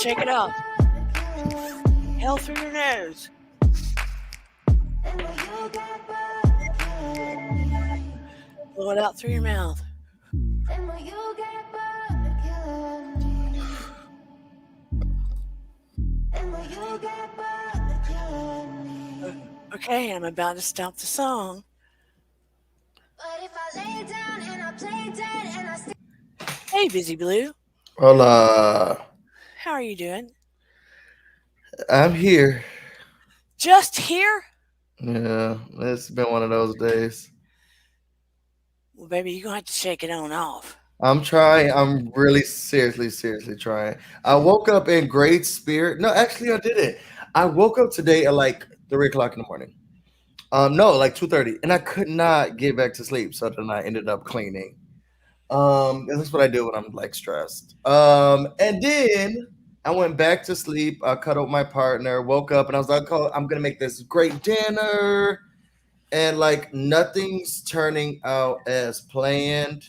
Shake it off. Hell through your nose. Blow it out through your mouth. Okay, I'm about to stop the song. Hey, Busy Blue. Hola, How are you doing? I'm here. Just here? Yeah, it's been one of those days. Well, baby, you're going to have to shake it on off. I'm trying. I'm really seriously trying. I woke up in great spirit. No, actually, I didn't. I woke up today at like 3 o'clock in the morning. No, like 2:30, and I could not get back to sleep. So then I ended up cleaning. And that's what I do when I'm like stressed. And then I went back to sleep. I cuddled my partner. Woke up, and I was like, "Oh, I'm gonna make this great dinner." And like nothing's turning out as planned,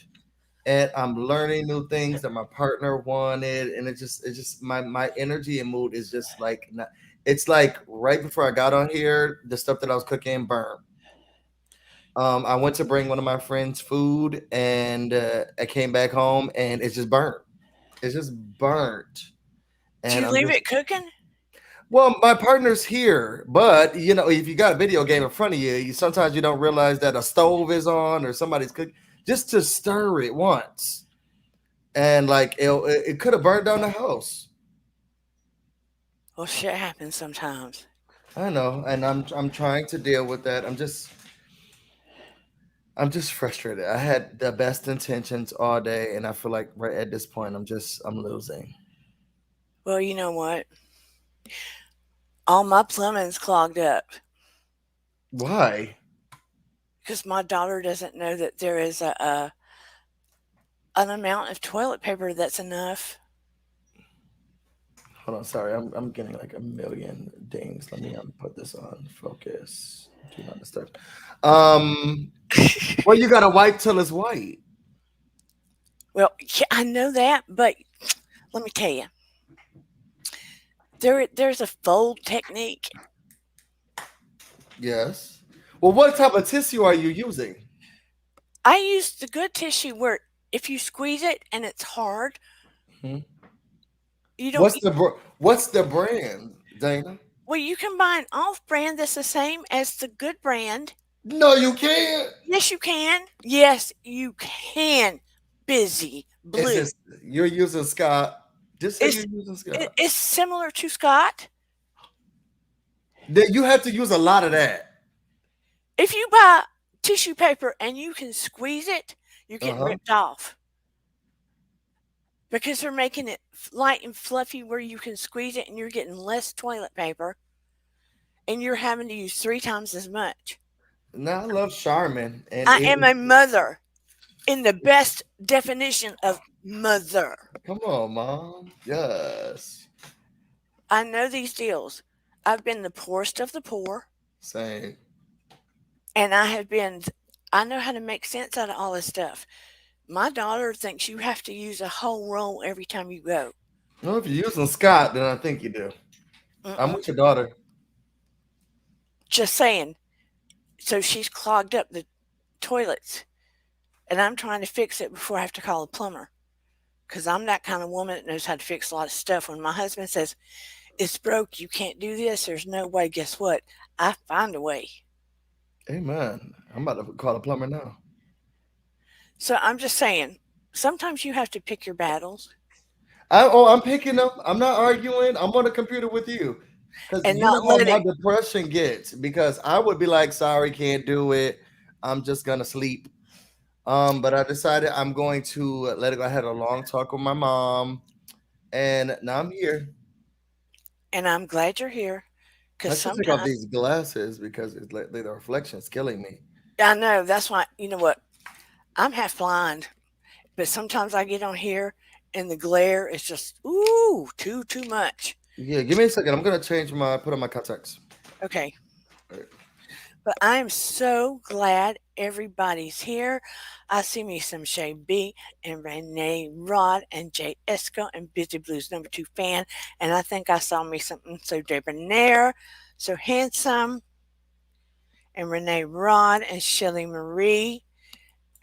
and I'm learning new things that my partner wanted, and it's just my energy and mood is just like not, it's like right before I got on here, the stuff that I was cooking burned. I went to bring one of my friends food, and I came back home and it's just burnt. It's just burnt. Do And you I'm leave just, it cooking? well, my partner's here, but if you got a video game in front of you, sometimes you don't realize that a stove is on or somebody's cooking. Just to stir it once, and like it could have burned down the house. Well, shit happens sometimes. I know, and I'm trying to deal with that. I'm just frustrated. I had the best intentions all day, and I feel like right at this point, I'm losing. Well, you know what? All my plumbing's clogged up Why? because my daughter doesn't know that there is a an amount of toilet paper that's enough. Hold on, sorry, I'm getting like a million dings. Let me put this on focus. Do not disturb. Um, well, you gotta wipe till it's white. Well, yeah, I know that, but let me tell you, there's a fold technique. Yes. Well, what type of tissue are you using? I use the good tissue where if you squeeze it and it's hard, Hmm? you don't. What's the brand, Dana? Well, you can buy an off brand that's the same as the good brand. No, you can't. Yes, you can. Yes, you can. Busy It's Blue. just you're using Scott. Just say It's you're using Scott. it's similar to Scott. Then you have to use a lot of that. If you buy tissue paper and you can squeeze it, you're Uh getting huh. ripped off because they're making it light and fluffy where you can squeeze it and you're getting less toilet paper and you're having to use 3 times as much. Now I love Charmin, and I am a mother in the best definition of mother. come on, mom. Yes, I know these deals. I've been the poorest of the poor, same. and I know how to make sense out of all this stuff. My daughter thinks you have to use a whole roll every time you go. Well, if you're using Scott, then I think you do. I'm Mm-mm. with your daughter. Just saying. So she's clogged up the toilets, and I'm trying to fix it before I have to call a plumber. Because I'm that kind of woman that knows how to fix a lot of stuff. When my husband says, it's broke, you can't do this, there's no way, guess what? I find a way. Amen. I'm about to call a plumber now. So I'm just saying, sometimes you have to pick your battles I'm picking up. I'm not arguing. I'm on the computer with you. Because and you know not how let my it. depression gets. Because I would be like, sorry, can't do it. I'm just gonna sleep. But I decided I'm going to let it go. I had a long talk with my mom, and now I'm here. And I'm glad you're here because I should take off sometimes these glasses because it's like the reflection's killing me. I know that's why, you know what? I'm half blind, but sometimes I get on here and the glare is just, ooh, too much. Yeah, give me a second. I'm gonna change my put on my contacts. Okay. All right. But I am so glad everybody's here. I see me some Shay B and Renee Rod and Jay Esco and Busy Blues number two fan. And I think I saw me something so debonair, so handsome, and Renee Rod and Shelly Marie.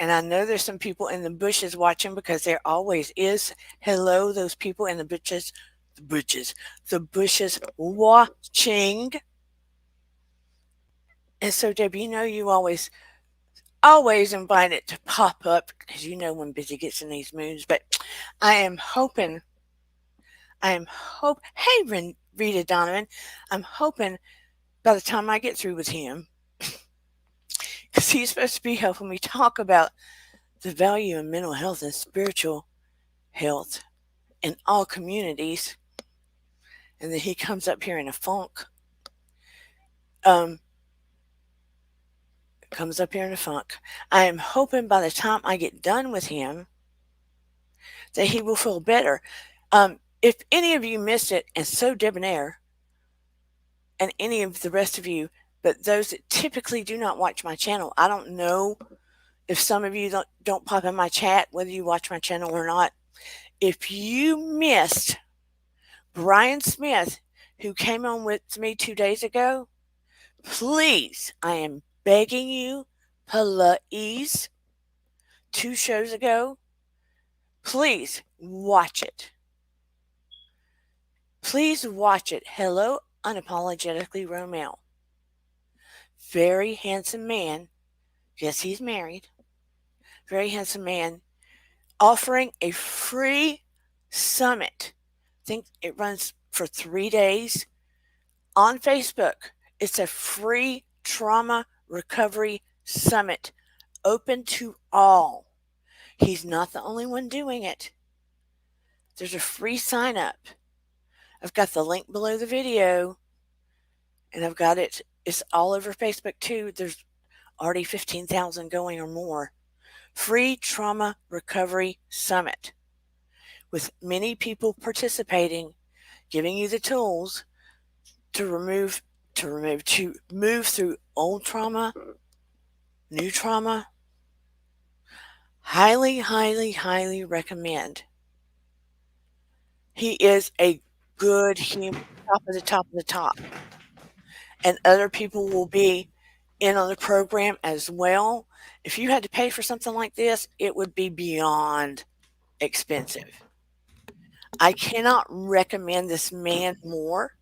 And I know there's some people in the bushes watching because there always is. Hello, those people in the bushes watching. And so, Debbie, you know you always invite it to pop up because you know when Busy gets in these moods. But I am hoping, hey, Rita Donovan, I'm hoping by the time I get through with him, because he's supposed to be helping me talk about the value of mental health and spiritual health in all communities, and then he comes up here in a funk. Um, comes up here in a funk. I am hoping by the time I get done with him that he will feel better. If any of you missed it, and so debonair, and any of the rest of you, but those that typically do not watch my channel, I don't know if some of you don't pop in my chat, whether you watch my channel or not. If you missed Brian Smith, who came on with me 2 days ago, please, I am begging you, please, 2 shows ago, please watch it. Please watch it. Hello, unapologetically Romel. Very handsome man. Yes, he's married. Very handsome man offering a free summit. I think it runs for 3 days on Facebook. It's a free trauma recovery summit open to all. He's not the only one doing it. There's a free sign up. I've got the link below the video and I've got it. It's all over Facebook too. There's already 15,000 going or more. Free Trauma Recovery Summit with many people participating, giving you the tools to move through old trauma, new trauma. Highly, highly, highly recommend. He is a good human, top of the top of the top. And other people will be in on the program as well. If you had to pay for something like this, it would be beyond expensive. I cannot recommend this man more.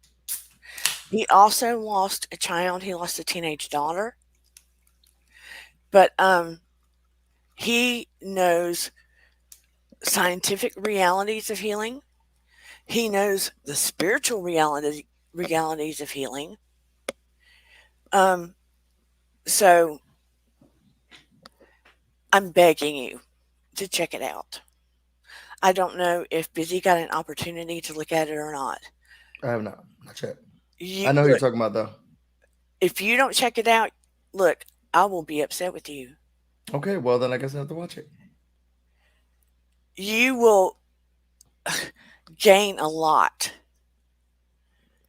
He also lost a child. He lost a teenage daughter. But he knows scientific realities of healing. He knows the spiritual realities of healing. Um, so I'm begging you to check it out. I don't know if Busy got an opportunity to look at it or not. I have not yet. You I know who you're look, talking about though. if you don't check it out, look, I will be upset with you. Okay, well then I guess I have to watch it. You will gain a lot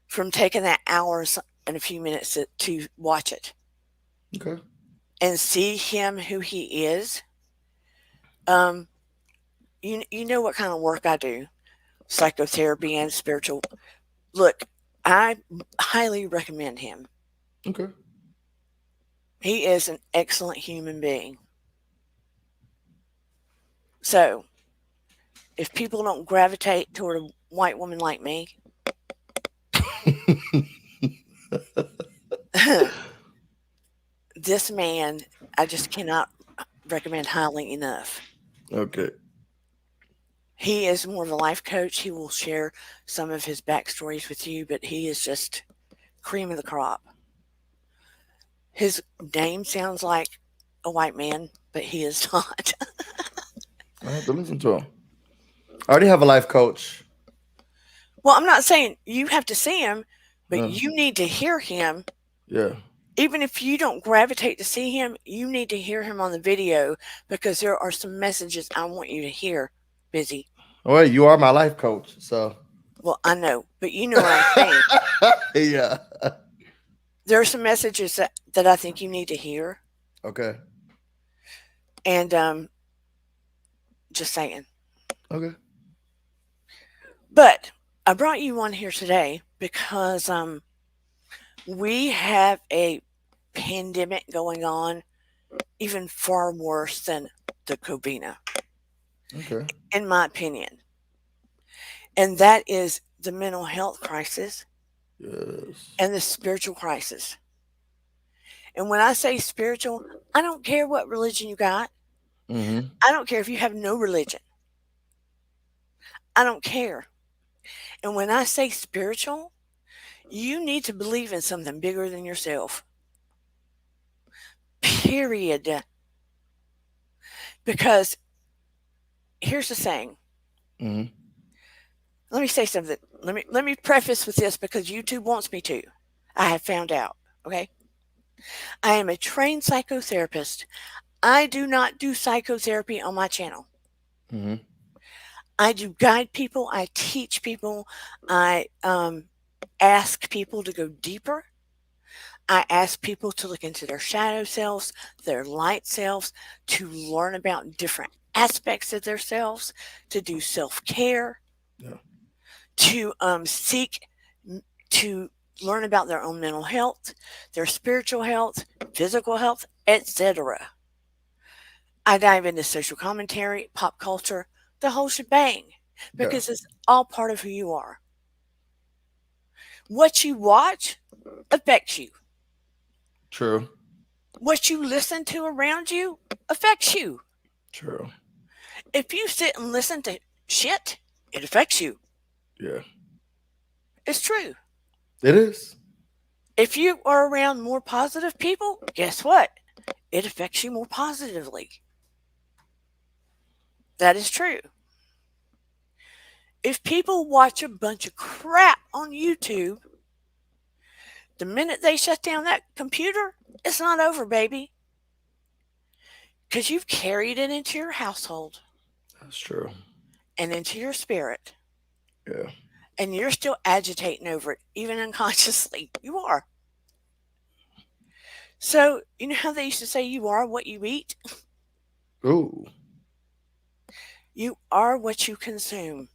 from taking that hour and a few minutes to watch it Okay. and see him who he is. Um, you know what kind of work I do, psychotherapy and spiritual. Look, I highly recommend him. Okay. He is an excellent human being. So, if people don't gravitate toward a white woman like me, this man, I just cannot recommend highly enough. Okay. He is more of a life coach. He will share some of his backstories with you, but he is just cream of the crop. His name sounds like a white man, but he is not. I have to listen to him. I already have a life coach. Well, I'm not saying you have to see him, but Uh, you need to hear him. yeah. Even if you don't gravitate to see him, you need to hear him on the video because there are some messages I want you to hear, Busy. Well, you are my life coach, so Well, I know, but you know what I'm saying. yeah. There are some messages that I think you need to hear, Okay. and just saying. Okay. But I brought you on here today because we have a pandemic going on, even far worse than the Cobina, Okay. in my opinion. And that is the mental health crisis Yes. and the spiritual crisis. And when I say spiritual, I don't care what religion you got. Mm-hmm. I don't care if you have no religion. I don't care. And when I say spiritual, you need to believe in something bigger than yourself. Period. Because here's the saying. Mm-hmm. Let me say something. Let me preface with this because YouTube wants me to. I have found out. Okay. I am a trained psychotherapist. I do not do psychotherapy on my channel. Mm-hmm. I do guide people. I teach people. I ask people to go deeper. I ask people to look into their shadow selves, their light selves, to learn about different aspects of themselves, to do self care, Yeah. to seek to learn about their own mental health, their spiritual health, physical health, etc. I dive into social commentary, pop culture, the whole shebang, Yeah. because it's all part of who you are. What you watch affects you. True. What you listen to around you affects you. True. If you sit and listen to shit, it affects you. Yeah. It's true. It is. If you are around more positive people, guess what? It affects you more positively. That is true. If people watch a bunch of crap on YouTube, the minute they shut down that computer, it's not over, baby, because you've carried it into your household That's true. and into your spirit, Yeah. and you're still agitating over it, even unconsciously. You are. So, you know how they used to say you are what you eat? Ooh. You are what you consume.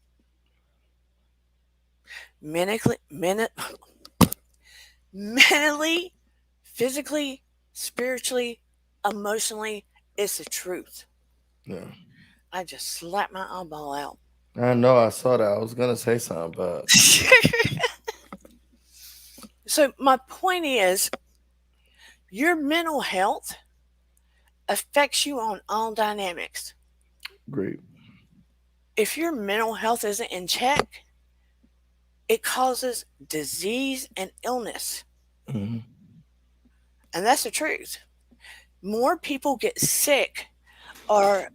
Mentally, mentally, physically, spiritually, emotionally, it's the truth. Yeah. I just slapped my eyeball out. I know. I saw that. I was gonna say something, but So, my point is your mental health affects you on all dynamics. great. If your mental health isn't in check, it causes disease and illness. Mm-hmm. And that's the truth. More people get sick or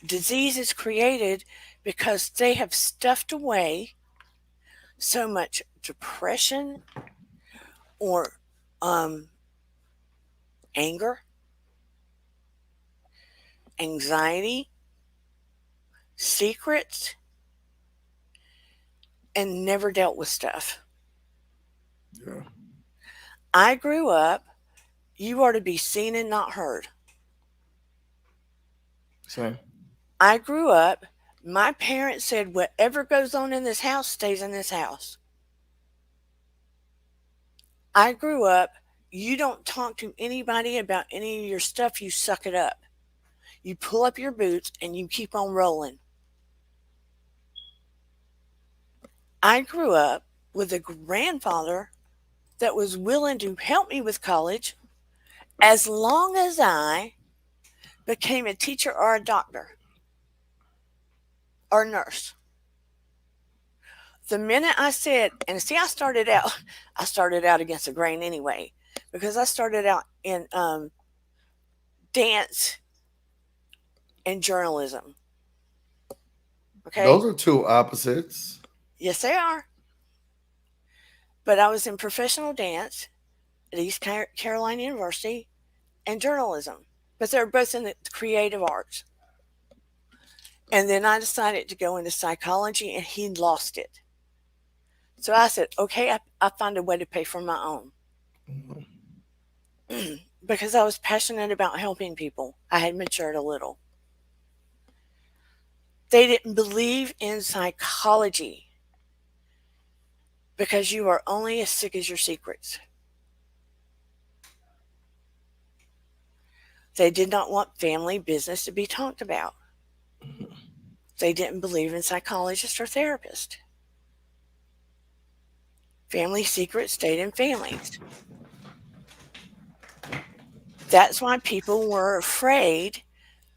diseases created because they have stuffed away so much depression or um, anger, anxiety, secrets, and never dealt with stuff. Yeah. I grew up, you are to be seen and not heard. Same. I grew up, my parents said, whatever goes on in this house stays in this house. I grew up, you don't talk to anybody about any of your stuff, you suck it up. You pull up your boots and you keep on rolling. I grew up with a grandfather that was willing to help me with college as long as I became a teacher or a doctor or a nurse. The minute I said, and see, I started out against the grain anyway, because I started out in dance and journalism. Okay, Those are two opposites. yes, they are. But I was in professional dance at East Carolina University and journalism, but they're both in the creative arts. And then I decided to go into psychology, and he lost it. So I said, okay, I found a way to pay for my own. Mhm. because I was passionate about helping people. I had matured a little. They didn't believe in psychology because you are only as sick as your secrets. They did not want family business to be talked about. They didn't believe in psychologists or therapists. Family secrets stayed in families. That's why people were afraid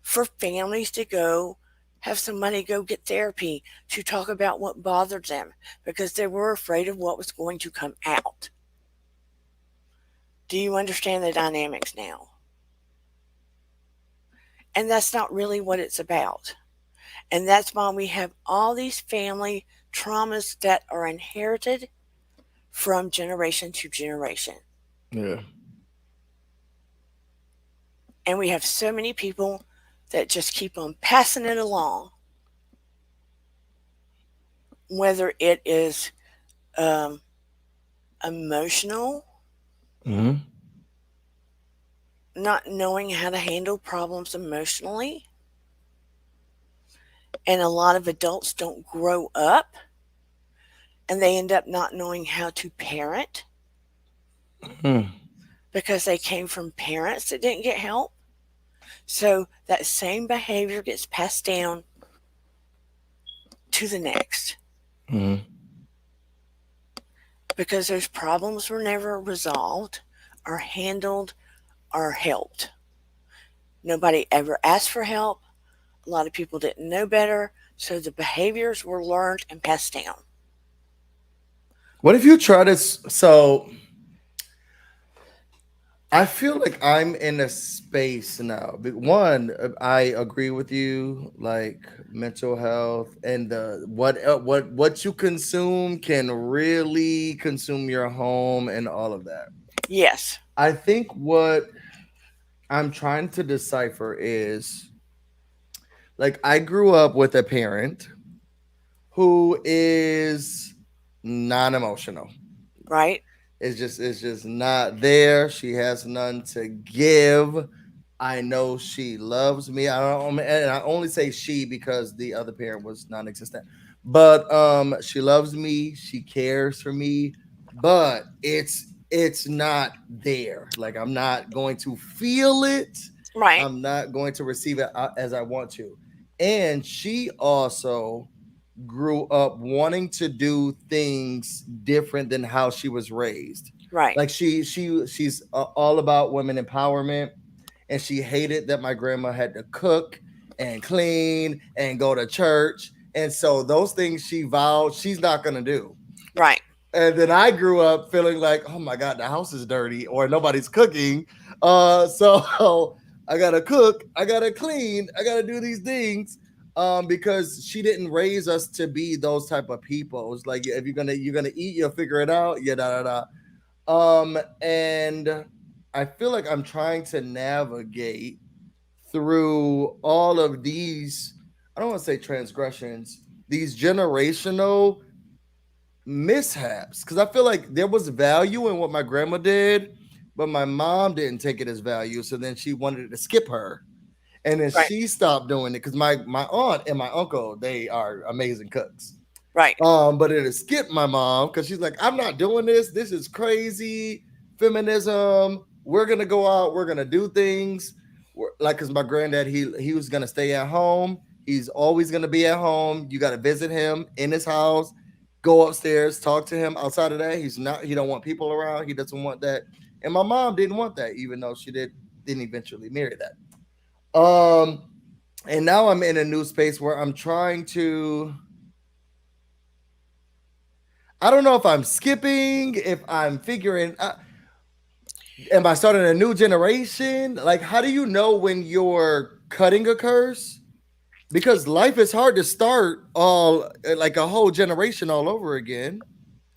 for families to go have some money go get therapy to talk about what bothered them because they were afraid of what was going to come out. Do you understand the dynamics now? And that's not really what it's about. And that's why we have all these family traumas that are inherited from generation to generation. Yeah. And we have so many people that just keep on passing it along, whether it is um, emotional, Hmm. not knowing how to handle problems emotionally. And a lot of adults don't grow up and they end up not knowing how to parent Hmm. because they came from parents that didn't get help. So that same behavior gets passed down to the next Hmm. because those problems were never resolved or handled or helped. Nobody ever asked for help. A lot of people didn't know better. So the behaviors were learned and passed down. What if you try to? So I feel like I'm in a space now. One, I agree with you. Like mental health and the what you consume can really consume your home and all of that. Yes, I think what I'm trying to decipher is like I grew up with a parent who is non-emotional. right, It's just not there. She has none to give. I know she loves me. I don't, and I only say she because the other parent was non-existent. But she loves me. She cares for me. But it's not there. Like I'm not going to feel it. right, I'm not going to receive it as I want to. And she also grew up wanting to do things different than how she was raised. right, Like she's all about women empowerment, and she hated that my grandma had to cook and clean and go to church, and so those things she vowed she's not gonna do. right, And then I grew up feeling like, oh my god, the house is dirty or nobody's cooking. So I gotta cook, I gotta clean, I gotta do these things. Because she didn't raise us to be those type of people. It's like if you're gonna eat, you'll figure it out. Yeah, da da da. And I feel like I'm trying to navigate through all of these. I don't want to say transgressions. These generational mishaps because I feel like there was value in what my grandma did, but my mom didn't take it as value. So then she wanted to skip her, and then right, she stopped doing it because my aunt and my uncle they are amazing cooks. right, But it has skipped my mom because she's like, I'm not doing this. This is crazy. Feminism. We're gonna go out. We're gonna do things. Like, cause my granddad, he was gonna stay at home. He's always gonna be at home. You gotta visit him in his house. Go upstairs, talk to him. Outside of that, he's not. He don't want people around. He doesn't want that. And my mom didn't want that, even though she didn't eventually marry that. And now I'm in a new space where I'm trying to I don't know if I'm skipping, if I'm figuring am I starting a new generation? Like, how do you know when you're cutting a curse? Because life is hard to start all like a whole generation all over again.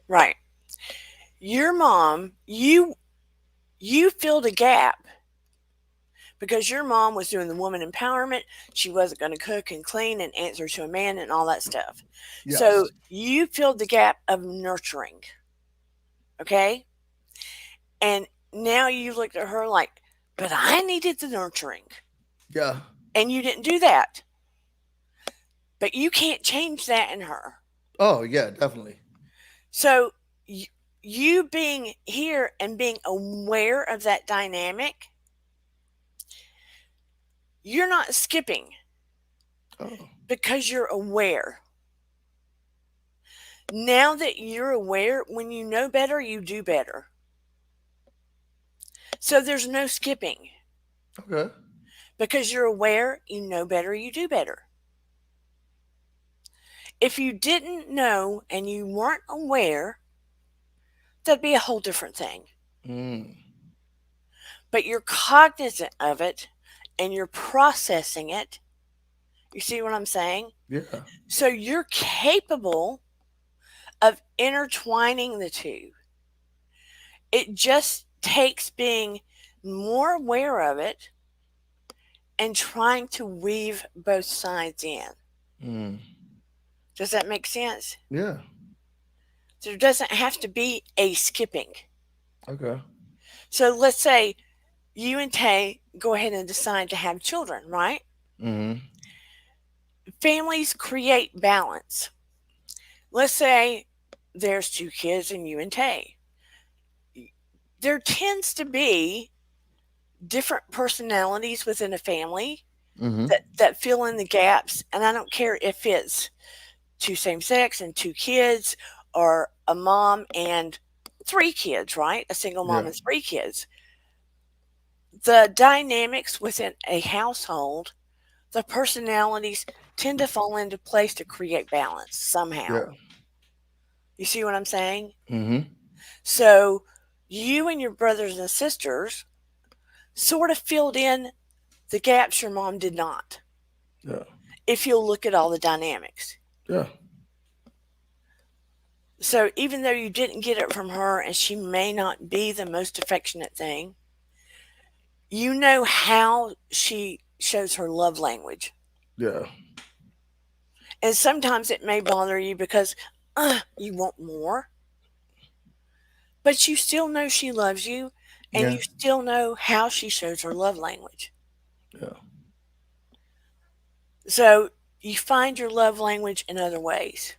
right. Your mom, you filled a gap because your mom was doing the woman empowerment. She wasn't going to cook and clean and answer to a man and all that stuff. So Yes. you filled the gap of nurturing. Okay. And Now you looked at her like, but I needed the nurturing Yeah. and you didn't do that. But you can't change that in her. Oh yeah, definitely. So you, you being here and being aware of that dynamic, you're not skipping Oh, because you're aware. Now that you're aware, when you know better, you do better. So there's no skipping okay. because you're aware, you know better, you do better. If you didn't know and you weren't aware, that'd be a whole different thing. Mm, But you're cognizant of it and you're processing it. You see what I'm saying? yeah. So you're capable of intertwining the two. It just takes being more aware of it and trying to weave both sides in. Mm, Does that make sense? yeah. There doesn't have to be a skipping. Okay. So let's say you and Tay go ahead and decide to have children, right? Mm-hmm. Families create balance. Let's say there's two kids and you and Tay. There tends to be different personalities within a family Mm-hmm. that fill in the gaps. And I don't care if it's two same sex and two kids or a mom and three kids, right? A single mom Yeah. and three kids. The dynamics within a household, the personalities tend to fall into place to create balance somehow. Yeah. You see what I'm saying? Mm-hmm. So you and your brothers and sisters sort of filled in the gaps your mom did not, Yeah. if you'll look at all the dynamics. Yeah. So even though you didn't get it from her and she may not be the most affectionate thing, you know how she shows her love language. Yeah. And sometimes it may bother you because you want more, but you still know she loves you and Yeah. you still know how she shows her love language. Yeah. So you find your love language in other ways.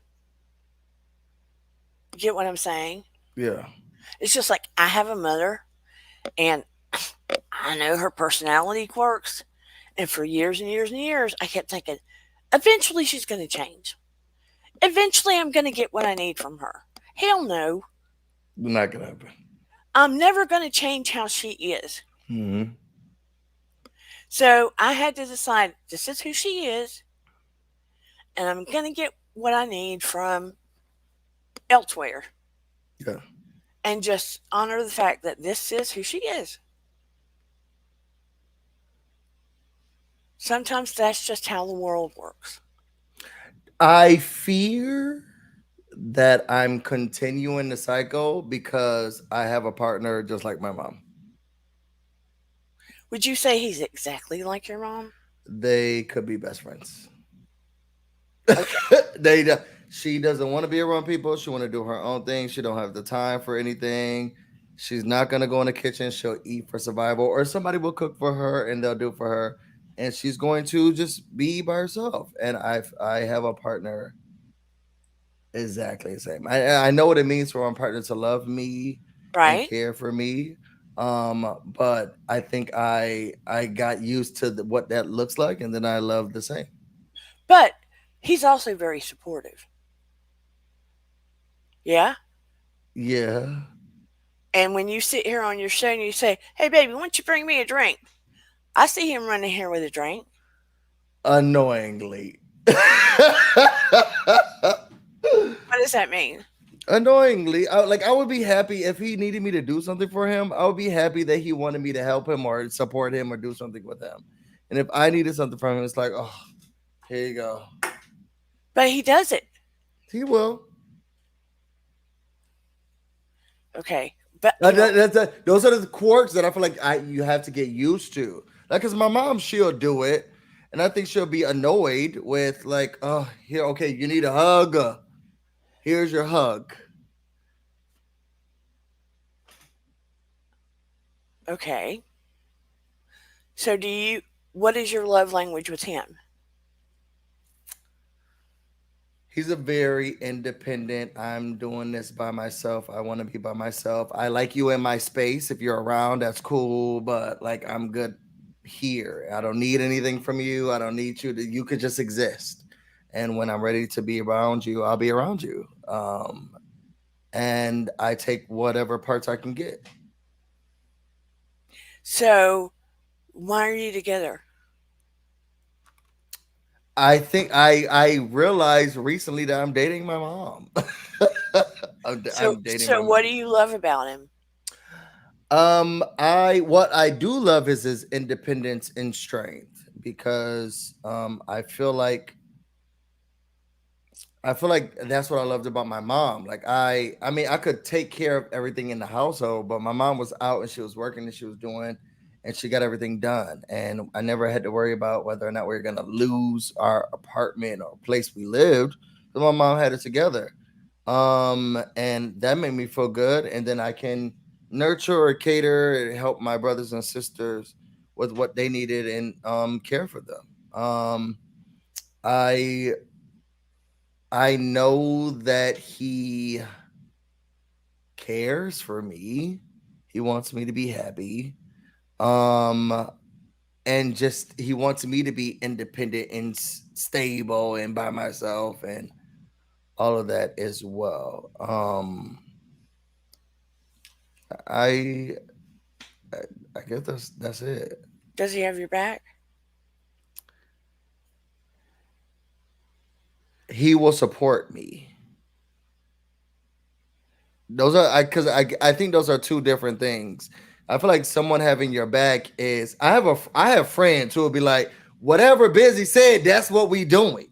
You get what I'm saying? Yeah. It's just like I have a mother and I know her personality quirks. And for years and years and years, I kept thinking, eventually she's going to change. Eventually I'm going to get what I need from her. Hell no. Not gonna happen. I'm never going to change how she is. Mm-hmm. So I had to decide this is who she is, and I'm going to get what I need from elsewhere Yeah. and just honor the fact that this is who she is. Sometimes that's just how the world works. I fear that I'm continuing the cycle because I have a partner just like my mom. Would you say he's exactly like your mom? They could be best friends. Okay. they do- she doesn't want to be around people. She want to do her own thing. She don't have the time for anything. She's not gonna go in the kitchen. She'll eat for survival, or somebody will cook for her and they'll do for her. And she's going to just be by herself. And I have a partner exactly the same. I know what it means for my partner to love me and Right? care for me. But I think I got used to what that looks like, and then I love the same. But he's also very supportive. Yeah? Yeah. And when you sit here on your show and you say, hey, baby, why don't you bring me a drink? I see him running here with a drink. Annoyingly. What does that mean? Annoyingly, I would be happy if he needed me to do something for him. I would be happy that he wanted me to help him or support him or do something with him. And if I needed something from him, it's like, oh, here you go. But he does it. He will. Okay. But, you know, Those are the quirks that I feel like you have to get used to. Like, cause my mom, she'll do it, and I think she'll be annoyed with like, oh, here, okay, you need a hug. Here's your hug. Okay. So what is your love language with him? He's a very independent. I'm doing this by myself. I want to be by myself. I like you in my space. If you're around, that's cool. But like, I'm good here. I don't need anything from you. I don't need you to. You could just exist. And when I'm ready to be around you, I'll be around you. And I take whatever parts I can get. So why are you together? I think I realized recently that I'm dating my mom. I'm dating So my what mom. do you love about him? I what I do love is his independence and strength because I feel like that's what I loved about my mom. Like I mean I could take care of everything in the household, but my mom was out and she was working and she was doing and she got everything done. And I never had to worry about whether or not we were gonna lose our apartment or place we lived. Because my mom had it together. And that made me feel good. And then I can nurture or cater and help my brothers and sisters with what they needed and care for them. I I know that he cares for me. He wants me to be happy. Um and just he wants me to be independent and stable and by myself and all of that as well. I I, I guess that's it. Does he have your back? He will support me. Those are I think those are two different things. I feel like someone having your back is I have friends who will be like, whatever Busy said, that's what we doing.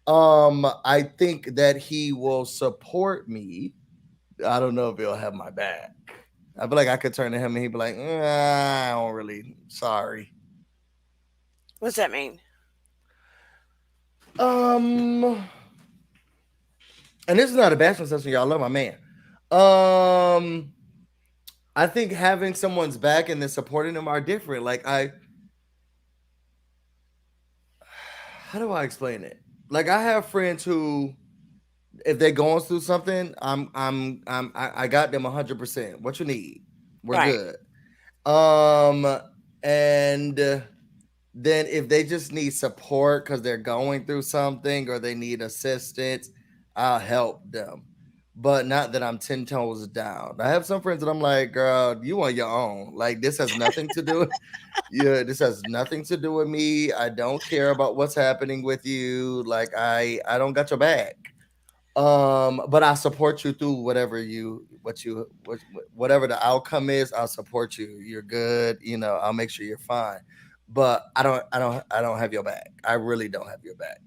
I think that he will support me. I don't know if he'll have my back. I feel like I could turn to him and he'd be like, I don't really sorry. What's that mean? Um and this is not a bashing session, y'all. I love my man. Um I think having someone's back and then supporting them are different. Like how do I explain it? Like I have friends who, if they're going through something, I got them 100%. What you need, we're Right. good. Um, and then if they just need support because they're going through something or they need assistance, I'll help them. But not that I'm 10 toes down. I have some friends that I'm like, girl, you on your own. Like this has nothing to do. Yeah, this has nothing to do with me. I don't care about what's happening with you. Like I don't got your back. But I support you through whatever the outcome is. I'll support you. You're good. You know, I'll make sure you're fine. But I don't have your back. I really don't have your back.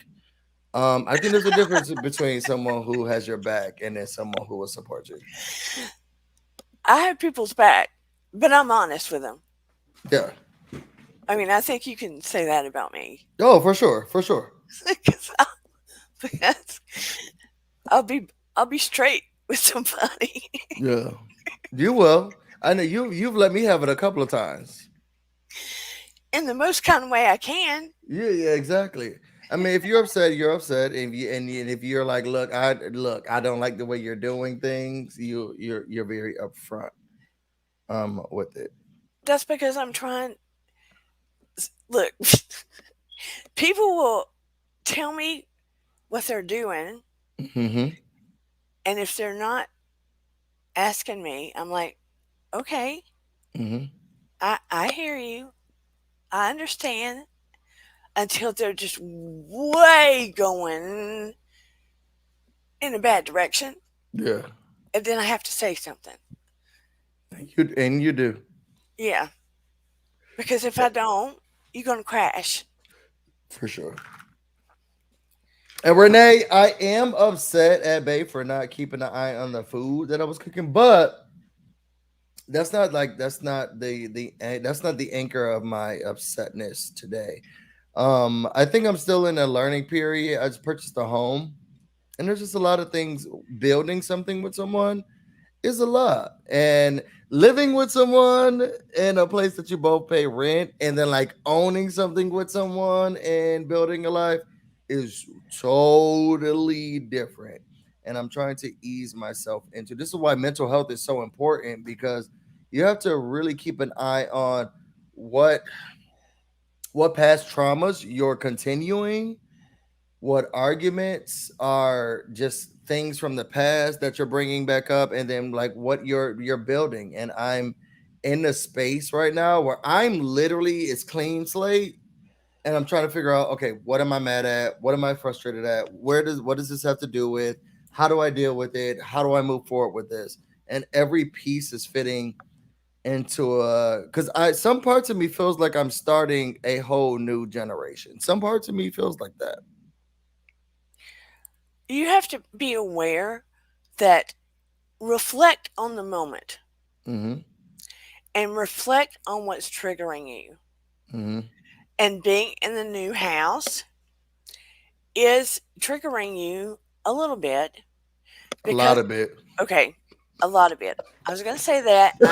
I think there's a difference between someone who has your back and then someone who will support you. I have people's back, but I'm honest with them. Yeah. I mean, I think you can say that about me. Oh, for sure, for sure. Because because I'll be straight with somebody Yeah. You will. I know you've let me have it a couple of times. in the most kind of way I can. Yeah, yeah, exactly. I mean, if you're upset, you're upset, and if you're like, I don't like the way you're doing things. You're very upfront with it. That's because I'm trying. Look, people will tell me what they're doing, Mm-hmm. and if they're not asking me, I'm like, okay, Mm-hmm. I hear you, I understand. Until they're just way going in a bad direction, Yeah, and then I have to say something. and you do Yeah, because if I don't, you're gonna crash. for sure. And Renee, I am upset at Bay for not keeping an eye on the food that I was cooking, but that's not the anchor of my upsetness today. I think I'm still in a learning period. I just purchased a home, and there's just a lot of things. Building something with someone is a lot. And living with someone in a place that you both pay rent and then like owning something with someone and building a life is totally different. And I'm trying to ease myself into this is why mental health is so important because you have to really keep an eye on what what past traumas you're continuing, what arguments are just things from the past that you're bringing back up, and then like what you're building. And I'm in a space right now where I'm literally it's clean slate, and I'm trying to figure out, okay, what am I mad at, what am I frustrated at, what does this have to do with, how do I deal with it, how do I move forward with this. And every piece is fitting into a because I some parts of me feels like I'm starting a whole new generation, some parts of me feels like that. You have to be aware that reflect on the moment Mm-hmm. and reflect on what's triggering you. Mm-hmm. And being in the new house is triggering you a little bit A lot because, of it. okay, a lot of it. I was going to say that, and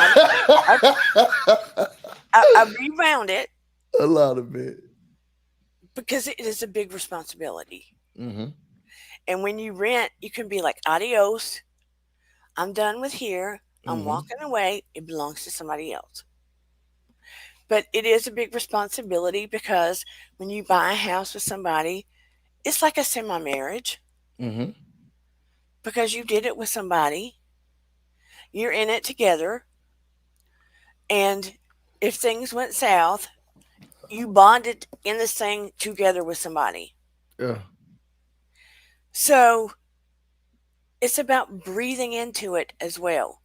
I, I rewound it A lot of it. because it is a big responsibility. Mm-hmm. And when you rent, you can be like, adios, I'm done with here, I'm Mm-hmm. walking away, it belongs to somebody else. But it is a big responsibility because when you buy a house with somebody, it's like a semi marriage Mm-hmm. because you did it with somebody, you're in it together, and if things went south, you bonded in this thing together with somebody. Yeah. So it's about breathing into it as well.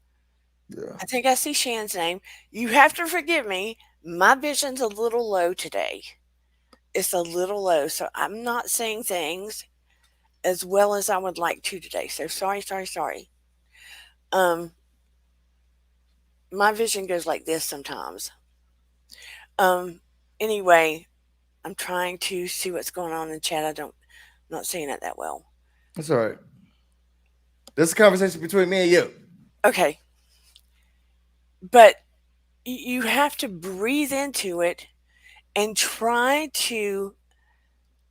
Yeah. I think I see Shan's name. You have to forgive me. My vision's a little low today. It's a little low, so I'm not saying things as well as I would like to today. So sorry, sorry, sorry. Um, my vision goes like this sometimes. Um, anyway, I'm trying to see what's going on in chat. I'm not seeing it that well. That's all right. This is a conversation between me and you. Okay, but you have to breathe into it and try to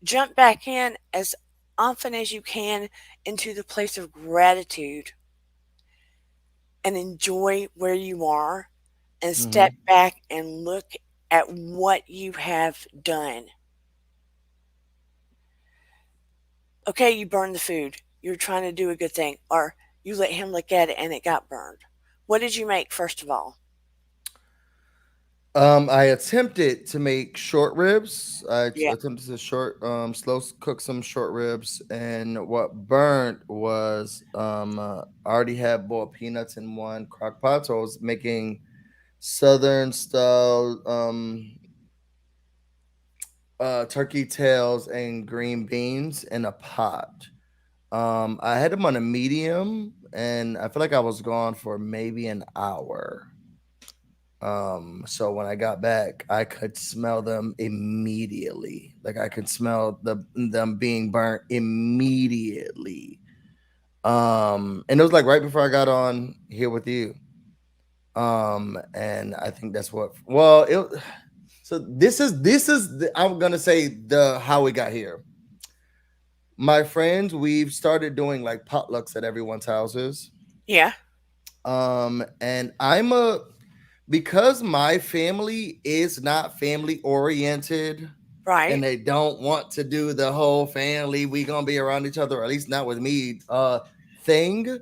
jump back in as often as you can into the place of gratitude and enjoy where you are and Mm-hmm. step back and look at what you have done. Okay, you burned the food. You're trying to do a good thing, or you let him look at it and it got burned. What did you make, first of all? I attempted to make short ribs. Yeah, Attempted to slow cook some short ribs, and what burnt was I already had boiled peanuts in one crock pot, so I was making southern style turkey tails and green beans in a pot. I had them on a medium, and I feel like I was gone for maybe an hour. So when I got back, I could smell them immediately. Like I could smell them being burnt immediately. And it was like right before I got on here with you. And I think that's what. Well, it. So I'm gonna say the how we got here. My friends, we've started doing like potlucks at everyone's houses. yeah, And I'm a because my family is not family oriented right, and they don't want to do the whole family we gonna be around each other, or at least not with me thing.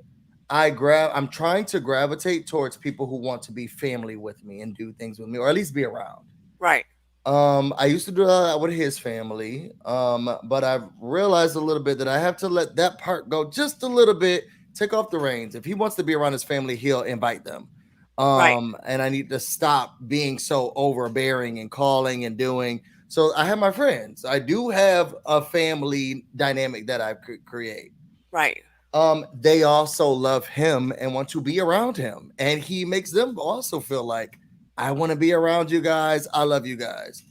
I'm trying to gravitate towards people who want to be family with me and do things with me, or at least be around. right, I used to do that with his family, but I've realized a little bit that I have to let that part go just a little bit, take off the reins. If he wants to be around his family, he'll invite them. right, And I need to stop being so overbearing and calling and doing. So I have my friends. I do have a family dynamic that I could create. right. They also love him and want to be around him, and he makes them also feel like I want to be around you guys. I love you guys.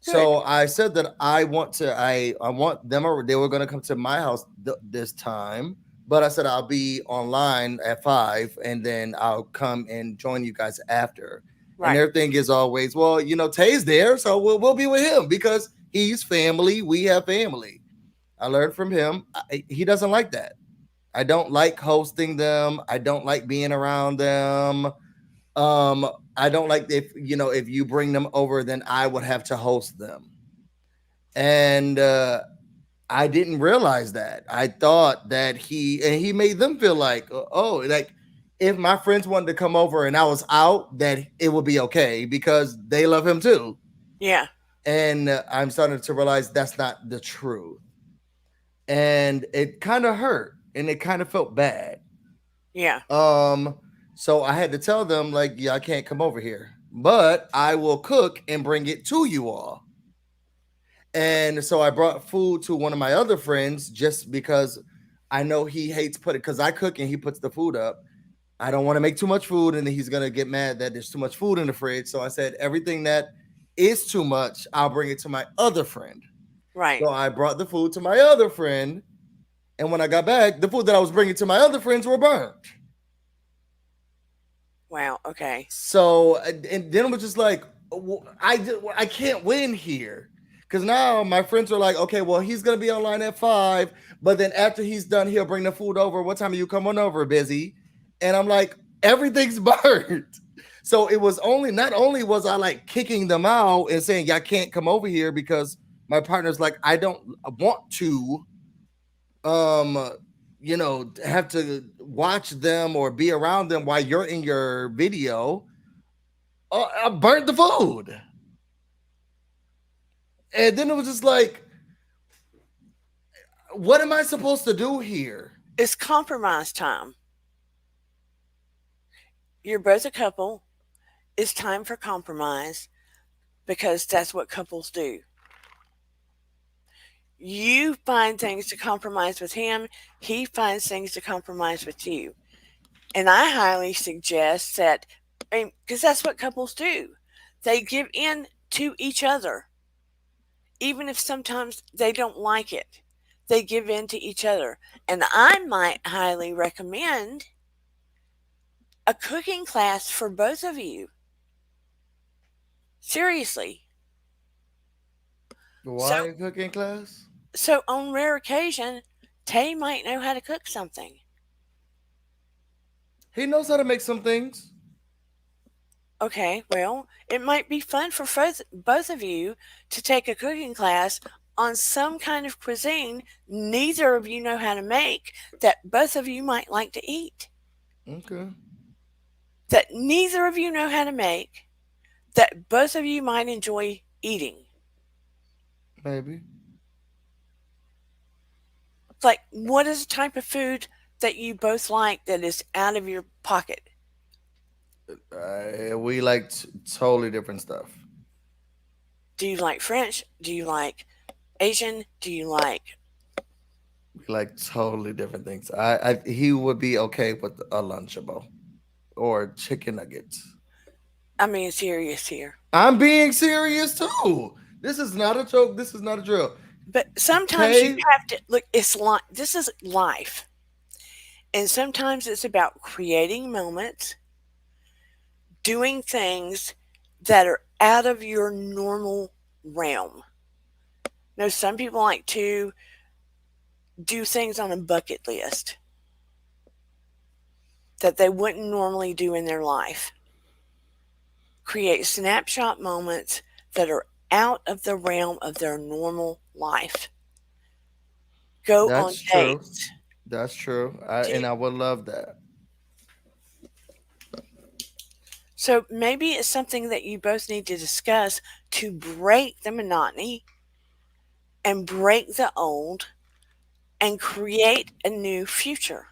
Good. So I said that I want to. I want them. They were going to come to my house this time, But I said I'll be online at 5, and then I'll come and join you guys after. And Right. their thing is always, well, Tay's there, so we'll be with him because he's family. We have family. I learned from him. He doesn't like that. I don't like hosting them. I don't like being around them. Um, I don't like if you bring them over, then I would have to host them. And I didn't realize that. I thought that he made them feel like, oh, like if my friends wanted to come over and I was out, that it would be okay because they love him too. Yeah. And I'm starting to realize that's not the truth. And it kind of hurt and it kind of felt bad. Yeah. Um, so I had to tell them, like, yeah, I can't come over here, but I will cook and bring it to you all. And so I brought food to one of my other friends just because I know he hates putting, because I cook and he puts the food up. I don't want to make too much food and then he's gonna get mad that there's too much food in the fridge. So I said everything that is too much, I'll bring it to my other friend. Right. So I brought the food to my other friend, and when I got back, the food that I was bringing to my other friends were burnt. Wow. Okay. So and then it was just like, I can't win here because now my friends are like, okay, well he's gonna be online at 5, but then after he's done, he'll bring the food over. What time are you coming over, Busy? And I'm like, everything's burnt. So it was only not only was I like kicking them out and saying y'all can't come over here because my partner's like, I don't want to um have to watch them or be around them while you're in your video. I burnt the food. And then it was just like, what am I supposed to do here? It's compromise time. You're both a couple. It's time for compromise because that's what couples do. You find things to compromise with him, he finds things to compromise with you. And I highly suggest that, because that's what couples do. They give in to each other, even if sometimes they don't like it. They give in to each other. And I might highly recommend a cooking class for both of you. Seriously. So, Why a cooking class? so on rare occasion, Tay might know how to cook something. He knows how to make some things. Okay, well, it might be fun for both of you to take a cooking class on some kind of cuisine neither of you know how to make that both of you might like to eat. Okay, That neither of you know how to make that both of you might enjoy eating. maybe. Like, what is the type of food that you both like that is out of your pocket? We like totally different stuff. Do you like French? Do you like Asian? Do you like, We like totally different things. He would be okay with a Lunchable or chicken nuggets. I mean, serious here. I'm being serious too. This is not a joke. This is not a drill. But sometimes you Tay, have to look, it's like this is life. And sometimes it's about creating moments, doing things that are out of your normal realm. Now, some people like to do things on a bucket list that they wouldn't normally do in their life. Create snapshot moments that are out of the realm of their normal life. Go on that's true. dates. That's true. Do, And I would love that. so maybe it's something that you both need to discuss to break the monotony and break the old and create a new future.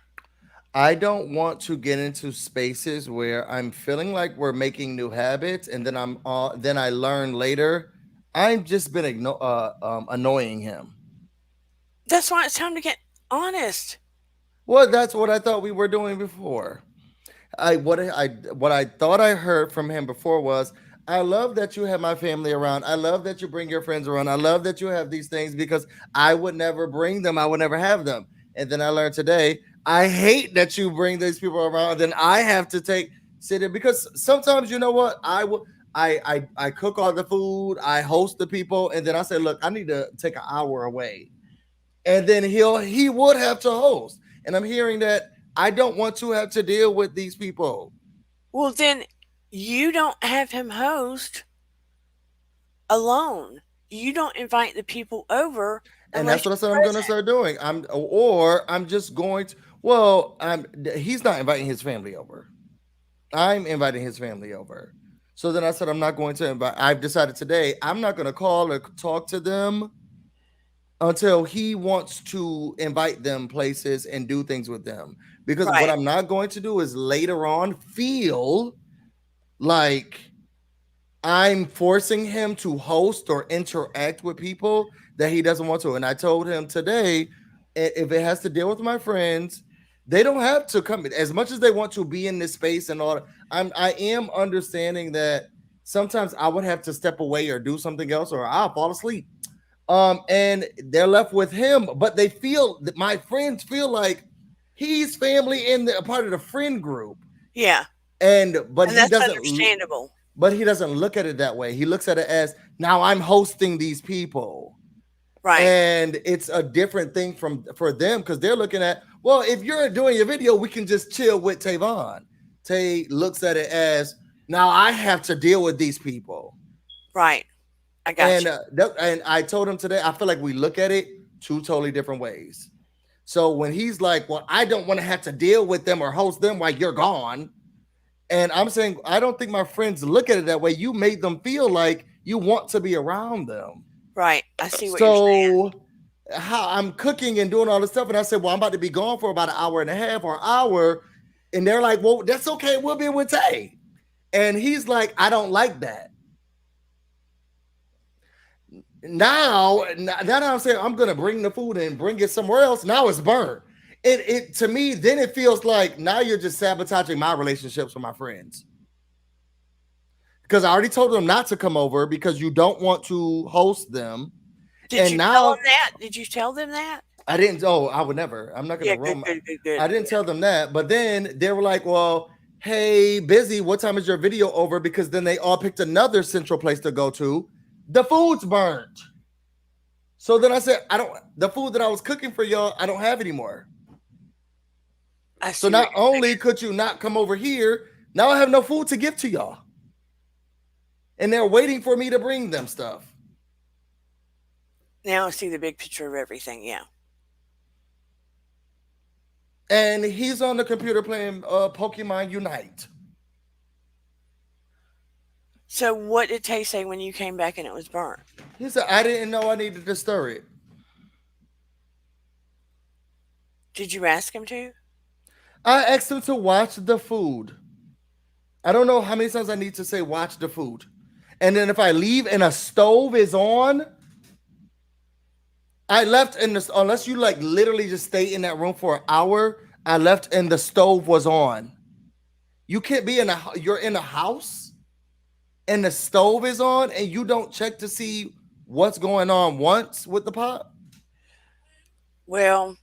I don't want to get into spaces where I'm feeling like we're making new habits, and then I learn later I've just been annoying him. That's why it's time to get honest. Well, that's what I thought we were doing before. What I thought I heard from him before was, I love that you have my family around. I love that you bring your friends around. I love that you have these things because I would never bring them. I would never have them. And then I learned today I hate that you bring these people around. Then I have to take sit in because sometimes you know what I will. I cook all the food. I host the people, and then I say, look, I need to take an hour away, and then he would have to host. And I'm hearing that I don't want to have to deal with these people, Well, then you don't have him host alone. You don't invite the people over and unless that's what I you're said I'm going to present. start doing. I'm just going to. Well, he's not inviting his family over. I'm inviting his family over. So then I said, I'm not going to invite. I've decided today I'm not going to call or talk to them until he wants to invite them places and do things with them. Because what Right, I'm not going to do is later on feel like I'm forcing him to host or interact with people that he doesn't want to. And I told him today, if it has to deal with my friends, they don't have to come as much as they want to be in this space and all. I am understanding that sometimes I would have to step away or do something else, or I'll fall asleep. And they're left with him, but they feel that my friends feel like he's family in the a part of the friend group, yeah, and and that's understandable. but he doesn't look at it that way. He looks at it as now I'm hosting these people. Right, And it's a different thing from for them because they're looking at, well, if you're doing your video, we can just chill with Tavon. Tay looks at it as now I have to deal with these people. right. I got And you. and I told him today, I feel like we look at it two totally different ways. So when he's like, well, I don't want to have to deal with them or host them while you're gone. And I'm saying, I don't think my friends look at it that way. You made them feel like you want to be around them. Right, I see what you're saying. So how I'm cooking and doing all this stuff. And I said, well, I'm about to be gone for about an hour and a half or an hour. And they're like, well, that's okay. We'll be with Tay. And he's like, I don't like that. Now that I'm saying I'm gonna bring the food and bring it somewhere else, now it's burnt. It to me, then it feels like now you're just sabotaging my relationships with my friends. Because I already told them not to come over because you don't want to host them. Did And you tell them now that? Did you tell them that? I didn't. Oh, I would never. I'm not gonna Yeah, good, roam. good, good, good. I didn't Yeah. tell them that. But then they were like, "Well, hey, busy. What time is your video over?" Because then they all picked another central place to go to. The food's burnt. So then I said, "I don't. The food that I was cooking for y'all, I don't have anymore. I So see what not you're only saying. could you not come over here, now I have no food to give to y'all, and they're waiting for me to bring them stuff." Now I see the big picture of everything. Yeah. And he's on the computer playing Pokemon Unite. So what did Tay say when you came back and it was burnt? He said, "I didn't know I needed to stir it." Did you ask him to? I asked him to watch the food. I don't know how many times I need to say watch the food. And then if I leave and a stove is on, I left in this unless you like literally just stay in that room for an hour. I left and the stove was on. You can't be in a you're in a house and the stove is on and you don't check to see what's going on once with the pot. Well,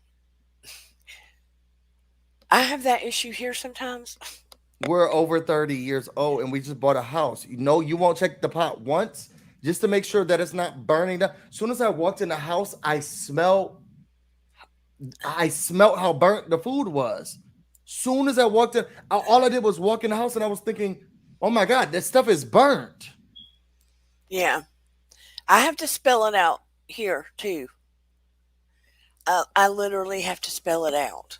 I have that issue here sometimes. We're over 30 years old and we just bought a house. You know, you won't check the pot once just to make sure that it's not burning down. As soon as I walked in the house, I smelled how burnt the food was. Soon as I walked in, all I did was walk in the house and I was thinking, oh my God, that stuff is burnt. Yeah. I have to spell it out here too. I literally have to spell it out.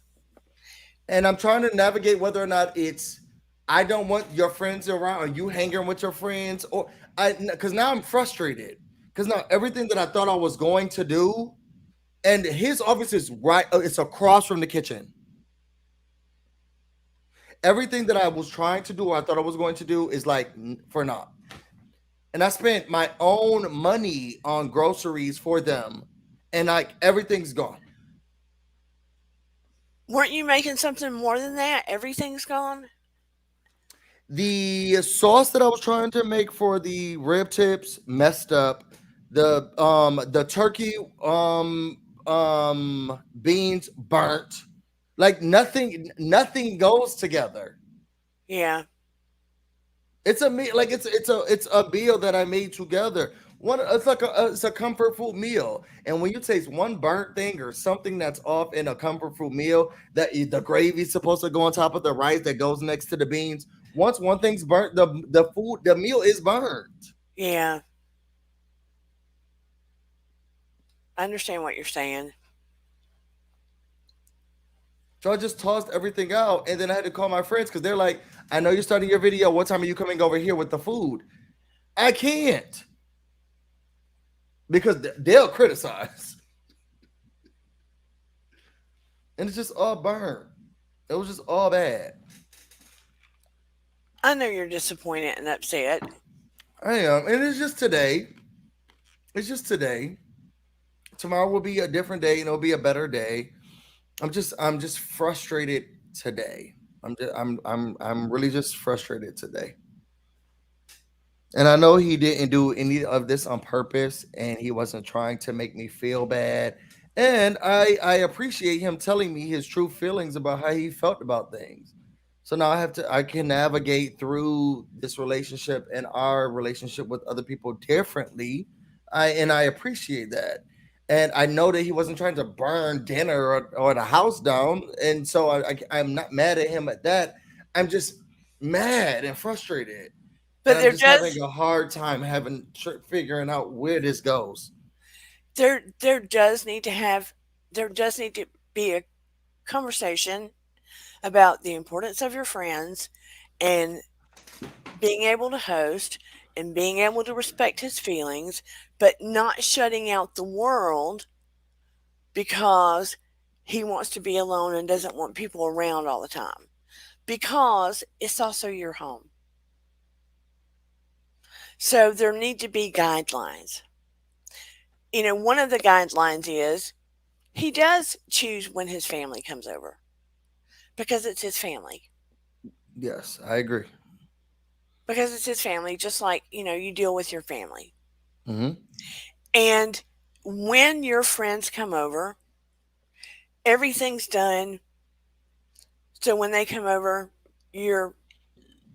And I'm trying to navigate whether or not it's I don't want your friends around or you hanging with your friends or because now I'm frustrated because now everything that I thought I was going to do and his office is right, it's across from the kitchen. Everything that I was trying to do, or I thought I was going to do, is like for naught. And I spent my own money on groceries for them, and like everything's gone. Weren't you making something more than that? Everything's gone? The sauce that I was trying to make for the rib tips messed up. The turkey beans burnt. Like nothing goes together. Yeah. It's a meal, like it's a meal that I made together. One, it's like it's a comfort food meal, and when you taste one burnt thing or something that's off in a comfort food meal, the gravy's supposed to go on top of the rice that goes next to the beans. Once one thing's burnt, the meal is burnt. Yeah. I understand what you're saying. So I just tossed everything out, and then I had to call my friends because they're like, "I know you're starting your video. What time are you coming over here with the food?" I can't because they'll criticize, and it's just all burnt. It was just all bad. I know you're disappointed and upset. I am, and it's just today. It's just today. Tomorrow will be a different day, and it'll be a better day. I'm just frustrated today. I'm really just frustrated today. And I know he didn't do any of this on purpose, and he wasn't trying to make me feel bad. And I appreciate him telling me his true feelings about how he felt about things. So now I can navigate through this relationship and our relationship with other people differently. I appreciate that. And I know that he wasn't trying to burn dinner or the house down. And so I'm not mad at him at that. I'm just mad and frustrated, and But I'm there just having does a hard time figuring out where this goes. there does need to have there does need to be a conversation about the importance of your friends and being able to host and being able to respect his feelings, but not shutting out the world because he wants to be alone and doesn't want people around all the time. Because it's also your home. So there need to be guidelines. One of the guidelines is he does choose when his family comes over because it's his family. Yes, I agree. Because it's his family, just like, you deal with your family. Hmm. And when your friends come over, everything's done. So when they come over, you're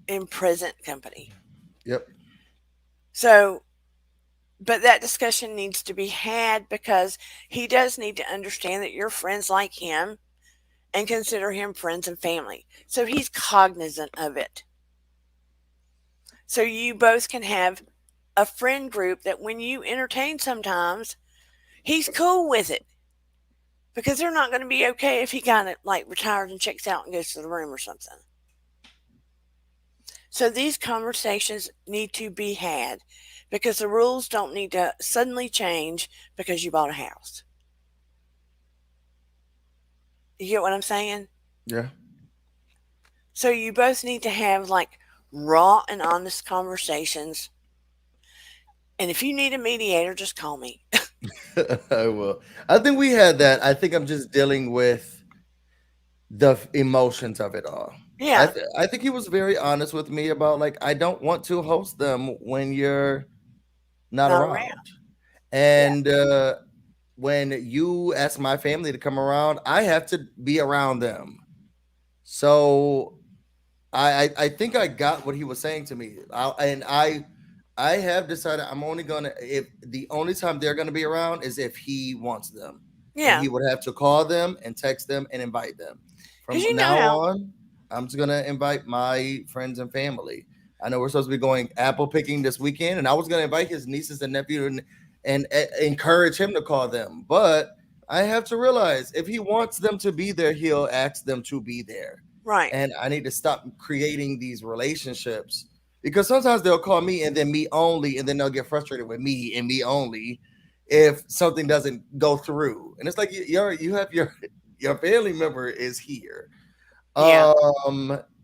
in present company. Yep. So, but that discussion needs to be had because he does need to understand that your friends like him and consider him friends and family. So he's cognizant of it. So you both can have a friend group that when you entertain sometimes, he's cool with it because they're not going to be okay if he kind of like retires and checks out and goes to the room or something. So these conversations need to be had because the rules don't need to suddenly change because you bought a house. You get what I'm saying? Yeah. So you both need to have like raw and honest conversations. And if you need a mediator, just call me. I will. I think we had that. I think I'm just dealing with the emotions of it all. Yeah, I think he was very honest with me about like I don't want to host them when you're not not around. around. Yeah, And when you ask my family to come around, I have to be around them. So I think I got what he was saying to me. I have decided I'm only gonna, if the only time they're gonna be around is if he wants them, and yeah. he would have to call them and text them and invite them. Because From you know now how, on, I'm just gonna invite my friends and family. I know we're supposed to be going apple picking this weekend, and I was gonna invite his nieces and nephew and encourage him to call them, but I have to realize if he wants them to be there, he'll ask them to be there, right? and I need to stop creating these relationships because sometimes they'll call me and then me only, and then they'll get frustrated with me and me only if something doesn't go through. And it's like you have your family member is here, Yeah,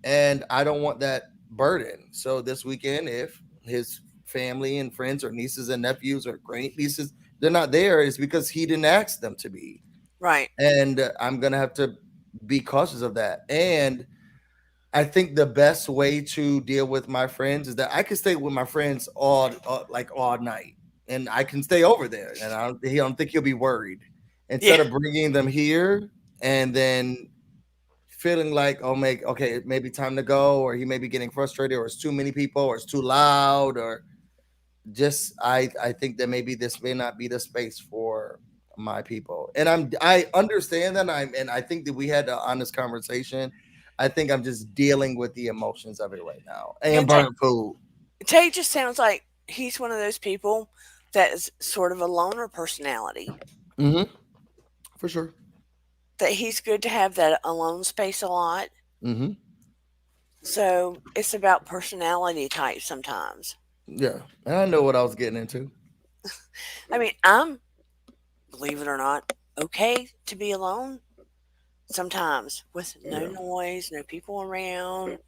and I don't want that burden. So this weekend, if his family and friends or nieces and nephews or great nieces they're not there, is because he didn't ask them to be, right. and I'm gonna have to be cautious of that. And I think the best way to deal with my friends is that I can stay with my friends all night, and I can stay over there, and he don't think he'll be worried. Yeah, Instead of bringing them here and then feeling like, oh, okay, it may be time to go, or he may be getting frustrated, or it's too many people, or it's too loud, or just I think that maybe this may not be the space for my people, and I understand that. I think that we had an honest conversation. I think I'm just dealing with the emotions of it right now, and And burnt food. Tay just sounds like he's one of those people that is sort of a loner personality. Hmm. For sure. That he's good to have that alone space a lot. Hmm. So it's about personality type sometimes. Yeah, and I know what I was getting into. I mean, I'm, believe it or not, okay to be alone sometimes with no Yeah. noise, no people around.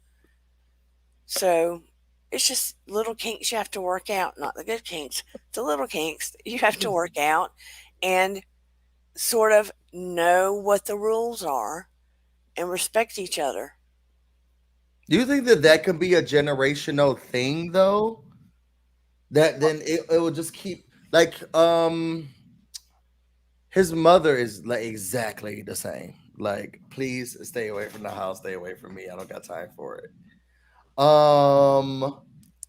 So it's just little kinks you have to work out, not the good kinks, the little kinks that you have to work out and sort of know what the rules are and respect each other. Do you think that that can be a generational thing though? That then it will just keep like his mother is like exactly the same. Like, please stay away from the house, stay away from me. I don't got time for it.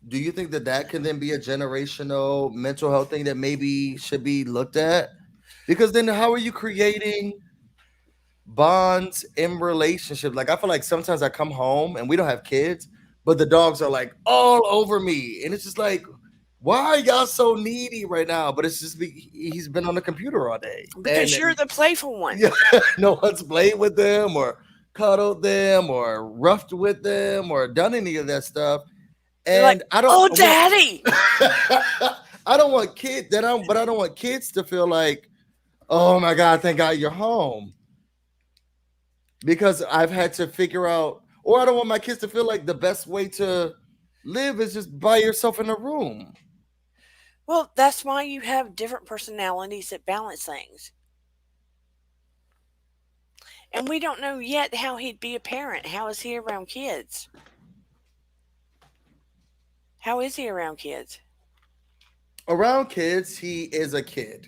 Do you think that that can then be a generational mental health thing that maybe should be looked at? Because then how are you creating bonds in relationships? Like I feel like sometimes I come home and we don't have kids, but the dogs are like all over me, and it's just like, why are y'all so needy right now? But it's just he's been on the computer all day, and Because you're the playful one. yeah, no one's played with them or cuddled them or roughed with them or done any of that stuff. You're like, And I don't oh, want daddy. I don't want kids that I don't but I don't want kids to feel like, oh my God, thank God you're home. Because I've had to figure out, or I don't want my kids to feel like the best way to live is just by yourself in a room. Well, that's why you have different personalities that balance things. And we don't know yet how he'd be a parent. How is he around kids? How is he around kids? Around kids, he is a kid.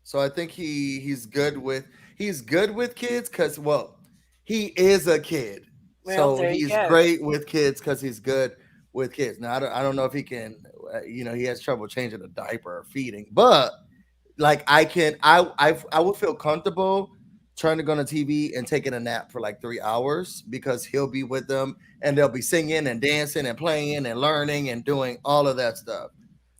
So I think he's good with kids because, well, he is a kid. Well, So there you he's go. great with kids because he's good with kids. Now I don't know if he can, he has trouble changing a diaper or feeding, but like I would feel comfortable turning on the TV and taking a nap for like 3 hours because he'll be with them and they'll be singing and dancing and playing and learning and doing all of that stuff.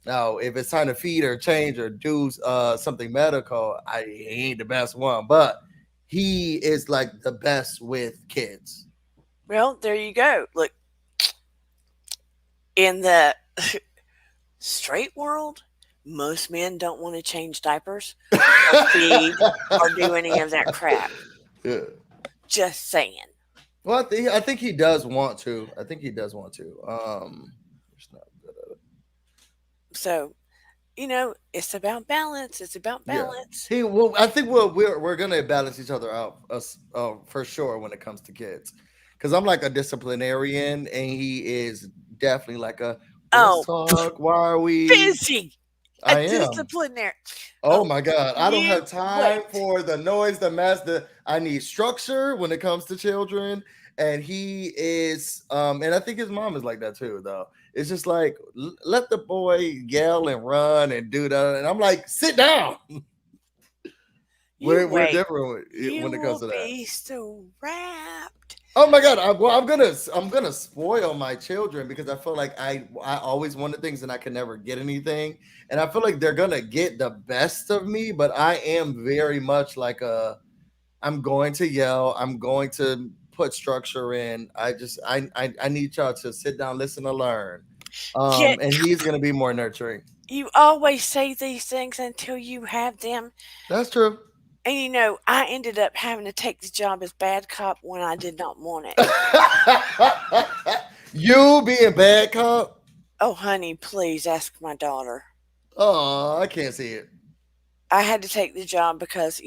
Now, if it's time to feed or change or do something medical, he ain't the best one, but he is like the best with kids. Well, there you go. Look, in the straight world, most men don't want to change diapers or feed or do any of that crap. Yeah. Just saying. Well, I think he does want to. I think he does want to. It's not good at it. So, it's about balance. It's about Yeah. balance. Well, I think we're gonna balance each other out, us for sure when it comes to kids, because I'm like a disciplinarian and he is definitely like a let's Oh, talk. Why are we? busy. A I am. disciplinary. Oh Oh, my God. I don't you have time wait. for the noise, the mess, I need structure when it comes to children. And he is, and I think his mom is like that too, though. It's just like, let the boy yell and run and do that. And I'm like, sit down. You We're wait. different You when it comes will to that. be so wrapped. Oh my God! I'm gonna spoil my children because I feel like I always wanted things and I could never get anything, and I feel like they're gonna get the best of me. But I am very much like I'm going to yell. I'm going to put structure in. I need y'all to sit down, listen, and learn. Yet And he's gonna be more nurturing. you always say these things until you have them. That's true. And I ended up having to take the job as bad cop when I did not want it. You being bad cop? Oh, honey, please ask my daughter. Oh, I can't see it. I had to take the job because,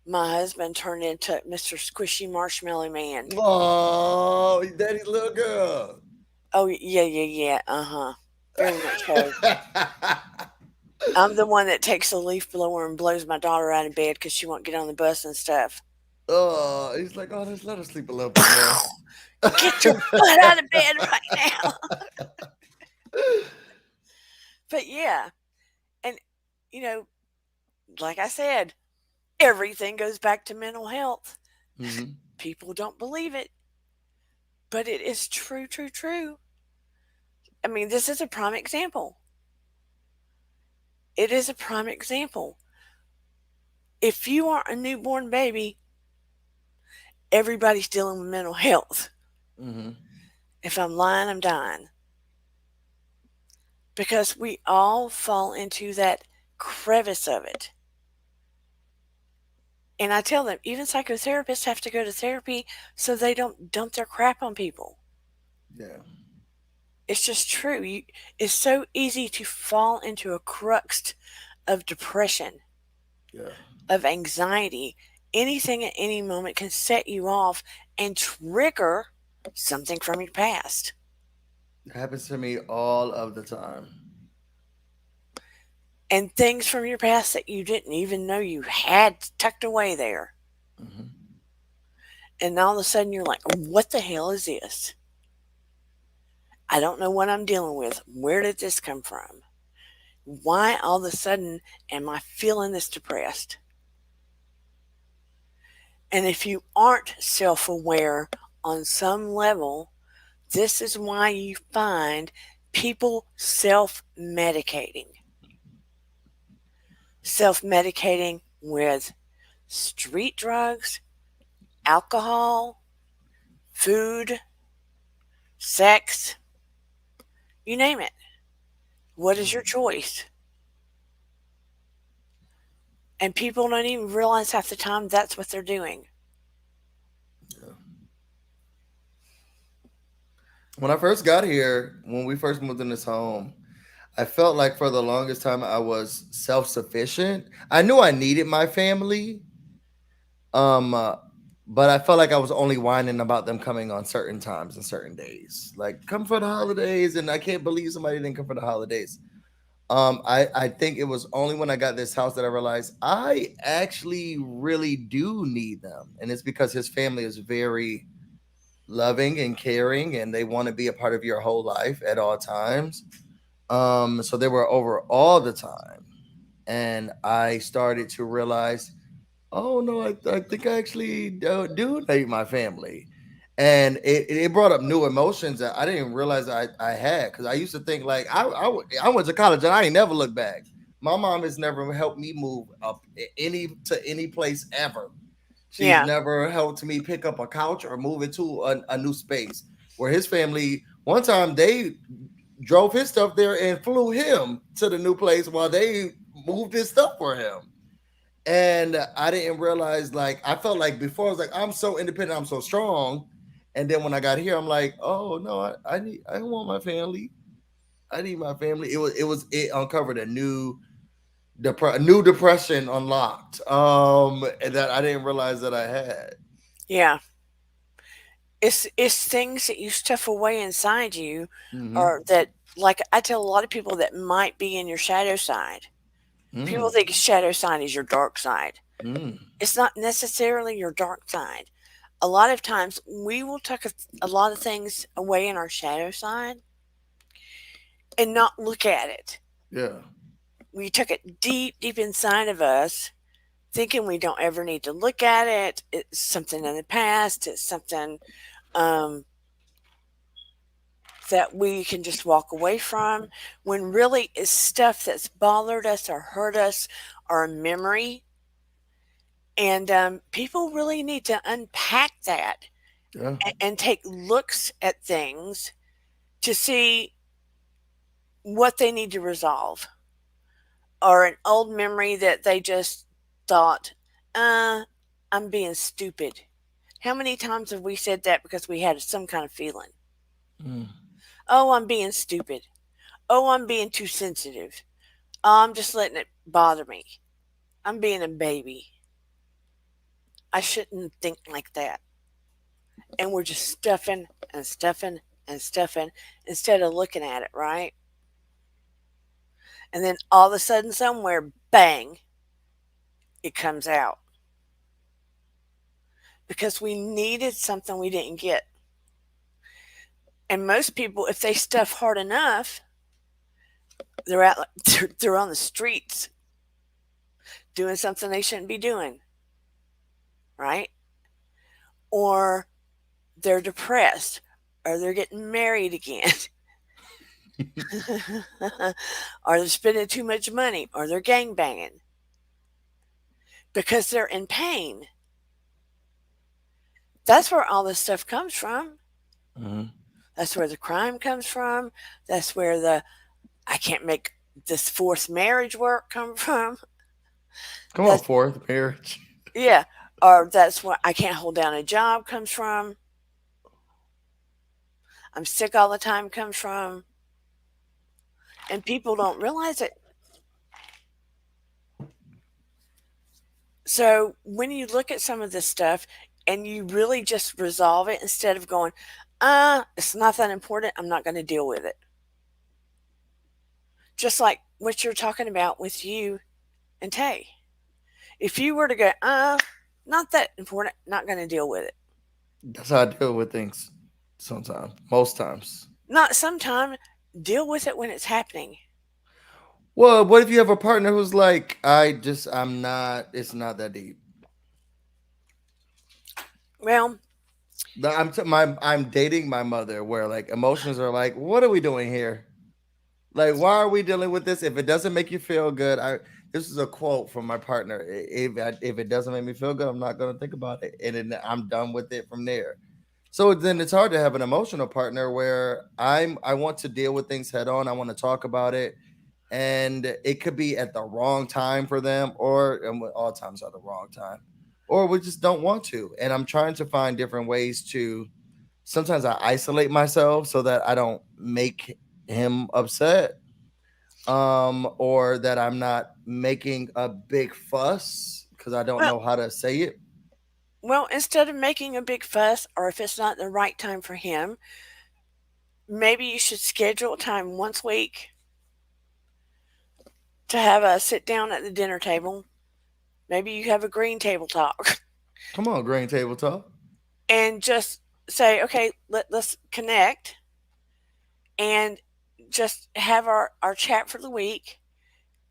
my husband turned into Mr. Squishy Marshmallow Man. Oh, daddy's little girl. Oh, yeah, yeah, yeah. Uh huh. Very much so. I'm the one that takes a leaf blower and blows my daughter out of bed because she won't get on the bus and stuff. Oh, he's like, oh, just let her sleep a little bit more. Get your butt out of bed right now. But yeah, and you know, like I said, everything goes back to mental health. Hmm. People don't believe it, but it is true, true, true. I mean, this is a prime example. It is a prime example. If you are a newborn baby, everybody's dealing with mental health. Hmm. If I'm lying, I'm dying. Because we all fall into that crevice of it. And I tell them, even psychotherapists have to go to therapy so they don't dump their crap on people. Yeah. It's just true. It's so easy to fall into a crux of depression, Yeah. of anxiety. Anything at any moment can set you off and trigger something from your past. It happens to me all of the time. And things from your past that you didn't even know you had tucked away there. Hmm. And all of a sudden you're like, what the hell is this? I don't know what I'm dealing with. Where did this come from? Why all of a sudden am I feeling this depressed? And if you aren't self aware on some level, this is why you find people self medicating with street drugs, alcohol, food, sex, you name it. What is your choice? And people don't even realize half the time that's what they're doing. Yeah. When I first got here, when we first moved in this home, I felt like for the longest time I was self sufficient. I knew I needed my family, um, uh, but I felt like I was only whining about them coming on certain times and certain days, like come for the holidays, and I can't believe somebody didn't come for the holidays. I think it was only when I got this house that I realized I actually really do need them, and it's because his family is very loving and caring, and they want to be a part of your whole life at all times. So they were over all the time, and I started to realize, oh no, I think I actually do hate my family, and it brought up new emotions that I didn't realize I had, because I used to think like I went to college and I ain't never looked back. My mom has never helped me move up any place ever. She's Yeah, never helped me pick up a couch or move it to a new space. Where his family, one time they drove his stuff there and flew him to the new place while they moved his stuff for him. And I didn't realize, like, I felt like before I was like, I'm so independent, I'm so strong. And then when I got here, I'm like, oh no, I want my family. I need my family. It uncovered a new depression unlocked. And that I didn't realize that I had. yeah. It's things that you stuff away inside you, Mm-hmm. or that, like I tell a lot of people, that might be in your shadow side. People Mm. think shadow side is your dark side. Mm. It's not necessarily your dark side. A lot of times we will tuck a lot of things away in our shadow side and not look at it. Yeah. We took it deep, deep inside of us, thinking we don't ever need to look at it. It's something in the past. It's something um, that we can just walk away from, when really it's stuff that's bothered us or hurt us, or a memory. And people really need to unpack that Yeah. and take looks at things to see what they need to resolve, or an old memory that they just thought, uh, I'm being stupid. How many times have we said that because we had some kind of feeling? Mm. Oh, I'm being stupid. Oh, I'm being too sensitive. Oh, I'm just letting it bother me. I'm being a baby. I shouldn't think like that. And we're just stuffing and stuffing and stuffing instead of looking at it, right? And then all of a sudden, somewhere, bang, it comes out. because we needed something we didn't get. And most people, if they stuff hard enough, they're out, they're on the streets doing something they shouldn't be doing, right? Or they're depressed, or they're getting married again, or they're spending too much money, or they're gang banging because they're in pain. That's where all this stuff comes from. Hmm. That's where the crime comes from. That's where the I can't make this fourth marriage work come from. Come on, That's fourth marriage. yeah. Or that's where I can't hold down a job comes from. I'm sick all the time comes from. And people don't realize it. So when you look at some of this stuff and you really just resolve it instead of going, it's not that important, I'm not going to deal with it. Just like what you're talking about with you and Tay. If you were to go, not that important, not going to deal with it. That's how I deal with things sometimes, most times. Not sometime, deal with it when it's happening. Well, what if you have a partner who's like, I'm not, it's not that deep. Well, I'm dating my mother where like emotions are like, what are we doing here? Like, why are we dealing with this? If it doesn't make you feel good, this is a quote from my partner. If it doesn't make me feel good, I'm not gonna think about it, and then I'm done with it from there. So then it's hard to have an emotional partner where I want to deal with things head on. I want to talk about it, and it could be at the wrong time for them, or and all times are the wrong time, or we just don't want to. And I'm trying to find different ways to. Sometimes I isolate myself so that I don't make him upset, or that I'm not making a big fuss because I don't well, know how to say it. well, instead of making a big fuss, or if it's not the right time for him, maybe you should schedule a time once a week to have a sit down at the dinner table. Maybe you have a green table talk Come on, green table talk. and just say, okay, let's connect and just have our chat for the week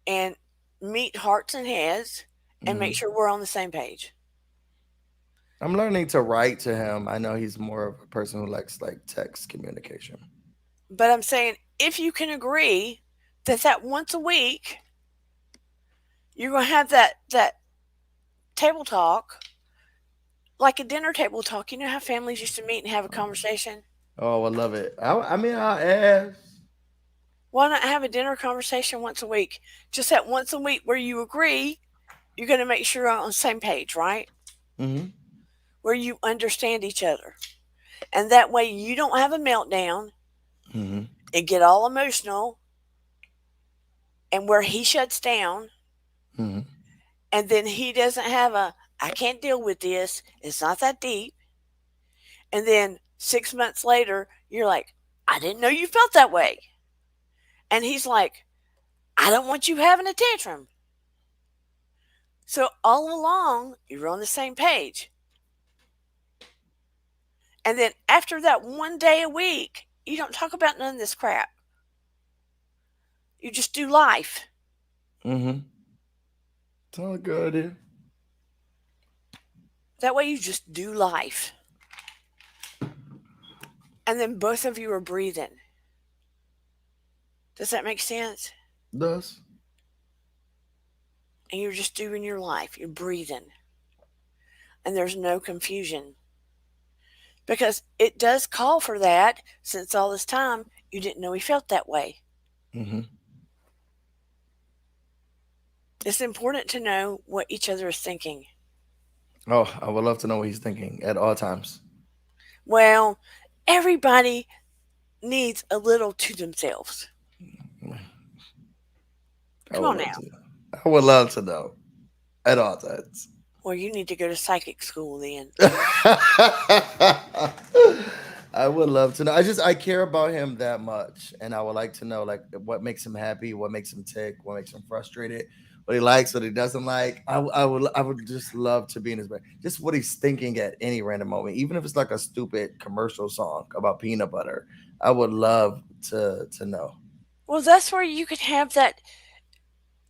and meet hearts and heads and make Hmm. sure we're on the same page. I'm learning to write to him. I know he's more of a person who likes like text communication. But I'm saying if you can agree that once a week you're going to have that table talk, like a dinner table talk. You know how families used to meet and have a conversation? Oh, I love it. I mean, I ask. Why not have a dinner conversation once a week? Just that once a week where you agree you're going to make sure you're on the same page, right? Hmm. Where you understand each other. And that way you don't have a meltdown Hmm. and get all emotional and where he shuts down Hmm. and then he doesn't have a, I can't deal with this. It's not that deep. And then 6 months later, you're like, I didn't know you felt that way. And he's like, I don't want you having a tantrum. So all along, you're on the same page. And then after that one day a week, you don't talk about none of this crap. You just do life. Hmm. It's not a good idea. That way you just do life. And then both of you are breathing. Does that make sense? Does. And you're just doing your life. You're breathing. And there's no confusion. Because it does call for that since all this time you didn't know he felt that way. Hmm. It's important to know what each other is thinking. Oh, I would love to know what he's thinking at all times. Well, everybody needs a little to themselves. I Come would on love now. to. I would love to know at all times. Well, you need to go to psychic school then. I would love to know. I care about him that much, and I would like to know like what makes him happy, what makes him tick, what makes him frustrated, what he likes, what he doesn't like. I would just love to be in his brain. Just what he's thinking at any random moment, even if it's like a stupid commercial song about peanut butter. I would love to know. Well, that's where you could have that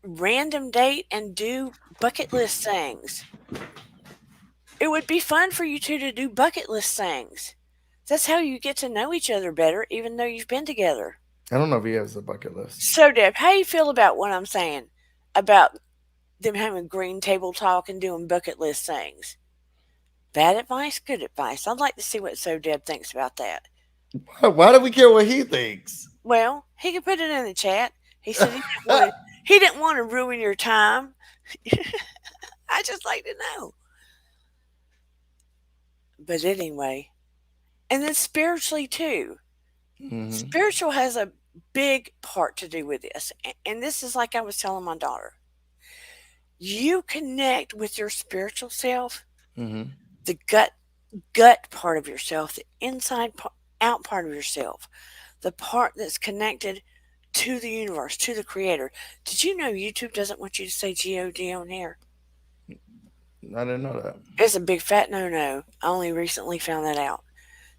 random date and do bucket list things. It would be fun for you two to do bucket list things. That's how you get to know each other better, even though you've been together. I don't know if he has a bucket list. So, Deb, how you feel about what I'm saying about them having green table talk and doing bucket list things? Bad advice, good advice. I'd like to see what So Deb thinks about that. Why do we care what he thinks? Well, he could put it in the chat. He said he didn't want to ruin your time. I just like to know. But anyway, and then spiritually too. Hmm. Spiritual has a big part to do with this. And this is like I was telling my daughter. You connect with your spiritual self, Hmm. the gut part of yourself, the out part of yourself, the part that's connected to the universe, to the creator. Did you know YouTube doesn't want you to say God on here? I didn't know that. It's a big fat no. I only recently found that out.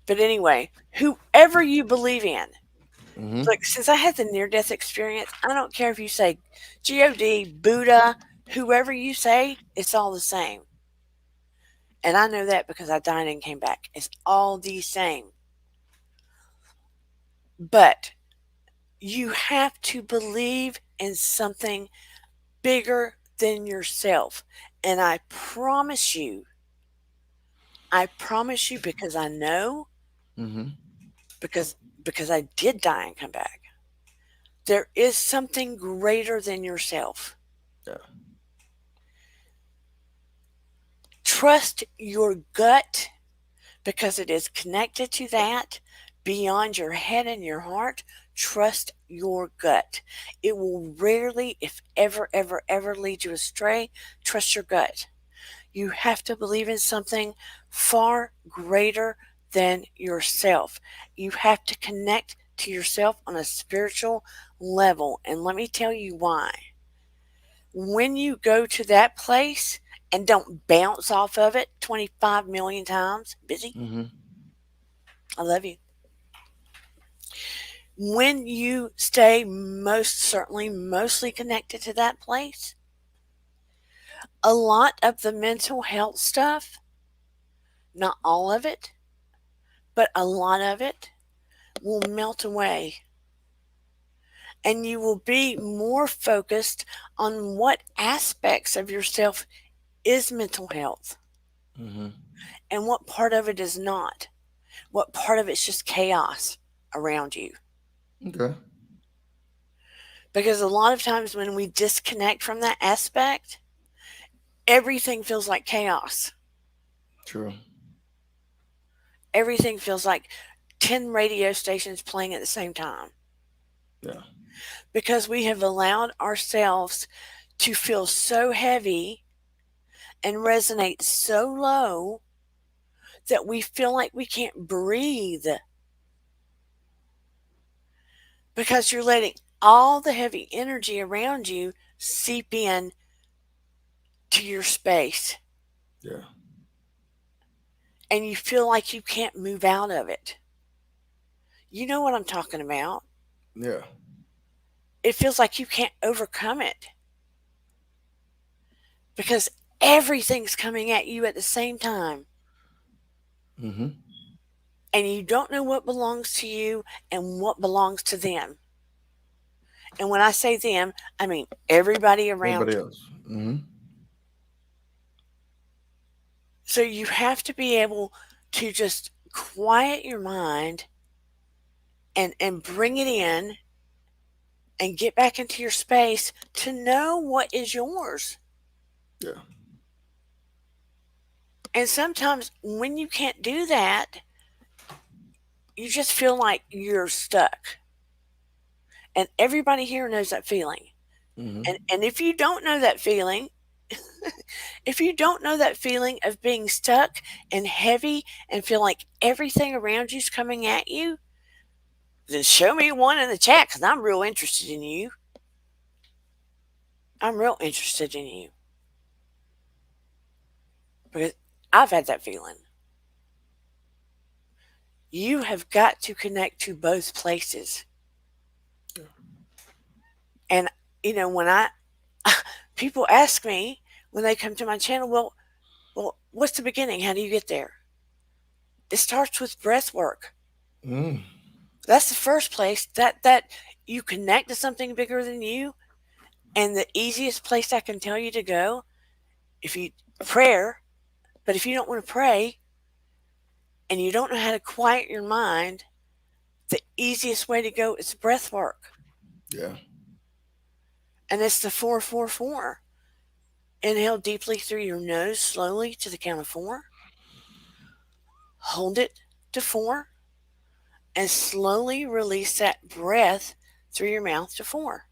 But anyway, whoever you believe in, Hmm. look, since I had the near death experience, I don't care if you say God, Buddha, whoever you say, it's all the same. And I know that because I died and came back. It's all the same. But you have to believe in something bigger than yourself. And I promise you because I know, Hmm. because I did die and come back. There is something greater than yourself. Yeah. Trust your gut because it is connected to that beyond your head and your heart. Trust your gut. It will rarely, if ever, ever, ever lead you astray. Trust your gut. You have to believe in something far greater than yourself. You have to connect to yourself on a spiritual level. And let me tell you why. When you go to that place and don't bounce off of it 25 million times, busy, Hmm. I love you. When you stay most certainly mostly connected to that place, a lot of the mental health stuff, not all of it, but a lot of it will melt away. And you will be more focused on what aspects of yourself is mental health Hmm. and what part of it is not. What part of it's just chaos around you. Okay. Because a lot of times when we disconnect from that aspect, everything feels like chaos. True. Everything feels like 10 radio stations playing at the same time. Yeah. Because we have allowed ourselves to feel so heavy and resonate so low that we feel like we can't breathe because you're letting all the heavy energy around you seep in to your space Yeah. and you feel like you can't move out of it. You know what I'm talking about. Yeah. It feels like you can't overcome it because everything's coming at you at the same time Hmm. and you don't know what belongs to you and what belongs to them. And when I say them, I mean everybody around Everybody you. else. Hmm. So you have to be able to just quiet your mind and bring it in and get back into your space to know what is yours. Yeah. And sometimes when you can't do that, you just feel like you're stuck. And everybody here knows that feeling. Hmm. And if you don't know that feeling, if you don't know that feeling of being stuck and heavy and feel like everything around you's coming at you, then show me one in the chat because I'm real interested in you. I'm real interested in you because I've had that feeling. You have got to connect to both places. And, when people ask me when they come to my channel, well, what's the beginning? How do you get there? It starts with breath work. Mm, That's the first place that you connect to something bigger than you. And the easiest place I can tell you to go, if you prayer, but if you don't want to pray and you don't know how to quiet your mind, the easiest way to go is breath work. yeah. And it's the 4-4-4. Inhale deeply through your nose slowly to the count of 4. Hold it to 4 and slowly release that breath through your mouth to 4.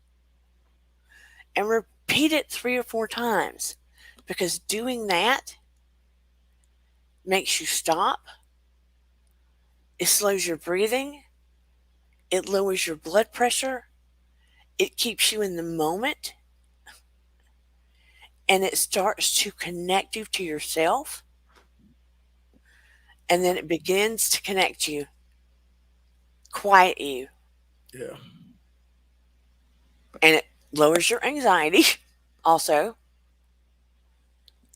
And repeat it 3 or 4 times because doing that makes you stop, it slows your breathing, it lowers your blood pressure, it keeps you in the moment, and it starts to connect you to yourself. And then it begins to connect you, quiet you, Yeah. and it lowers your anxiety also,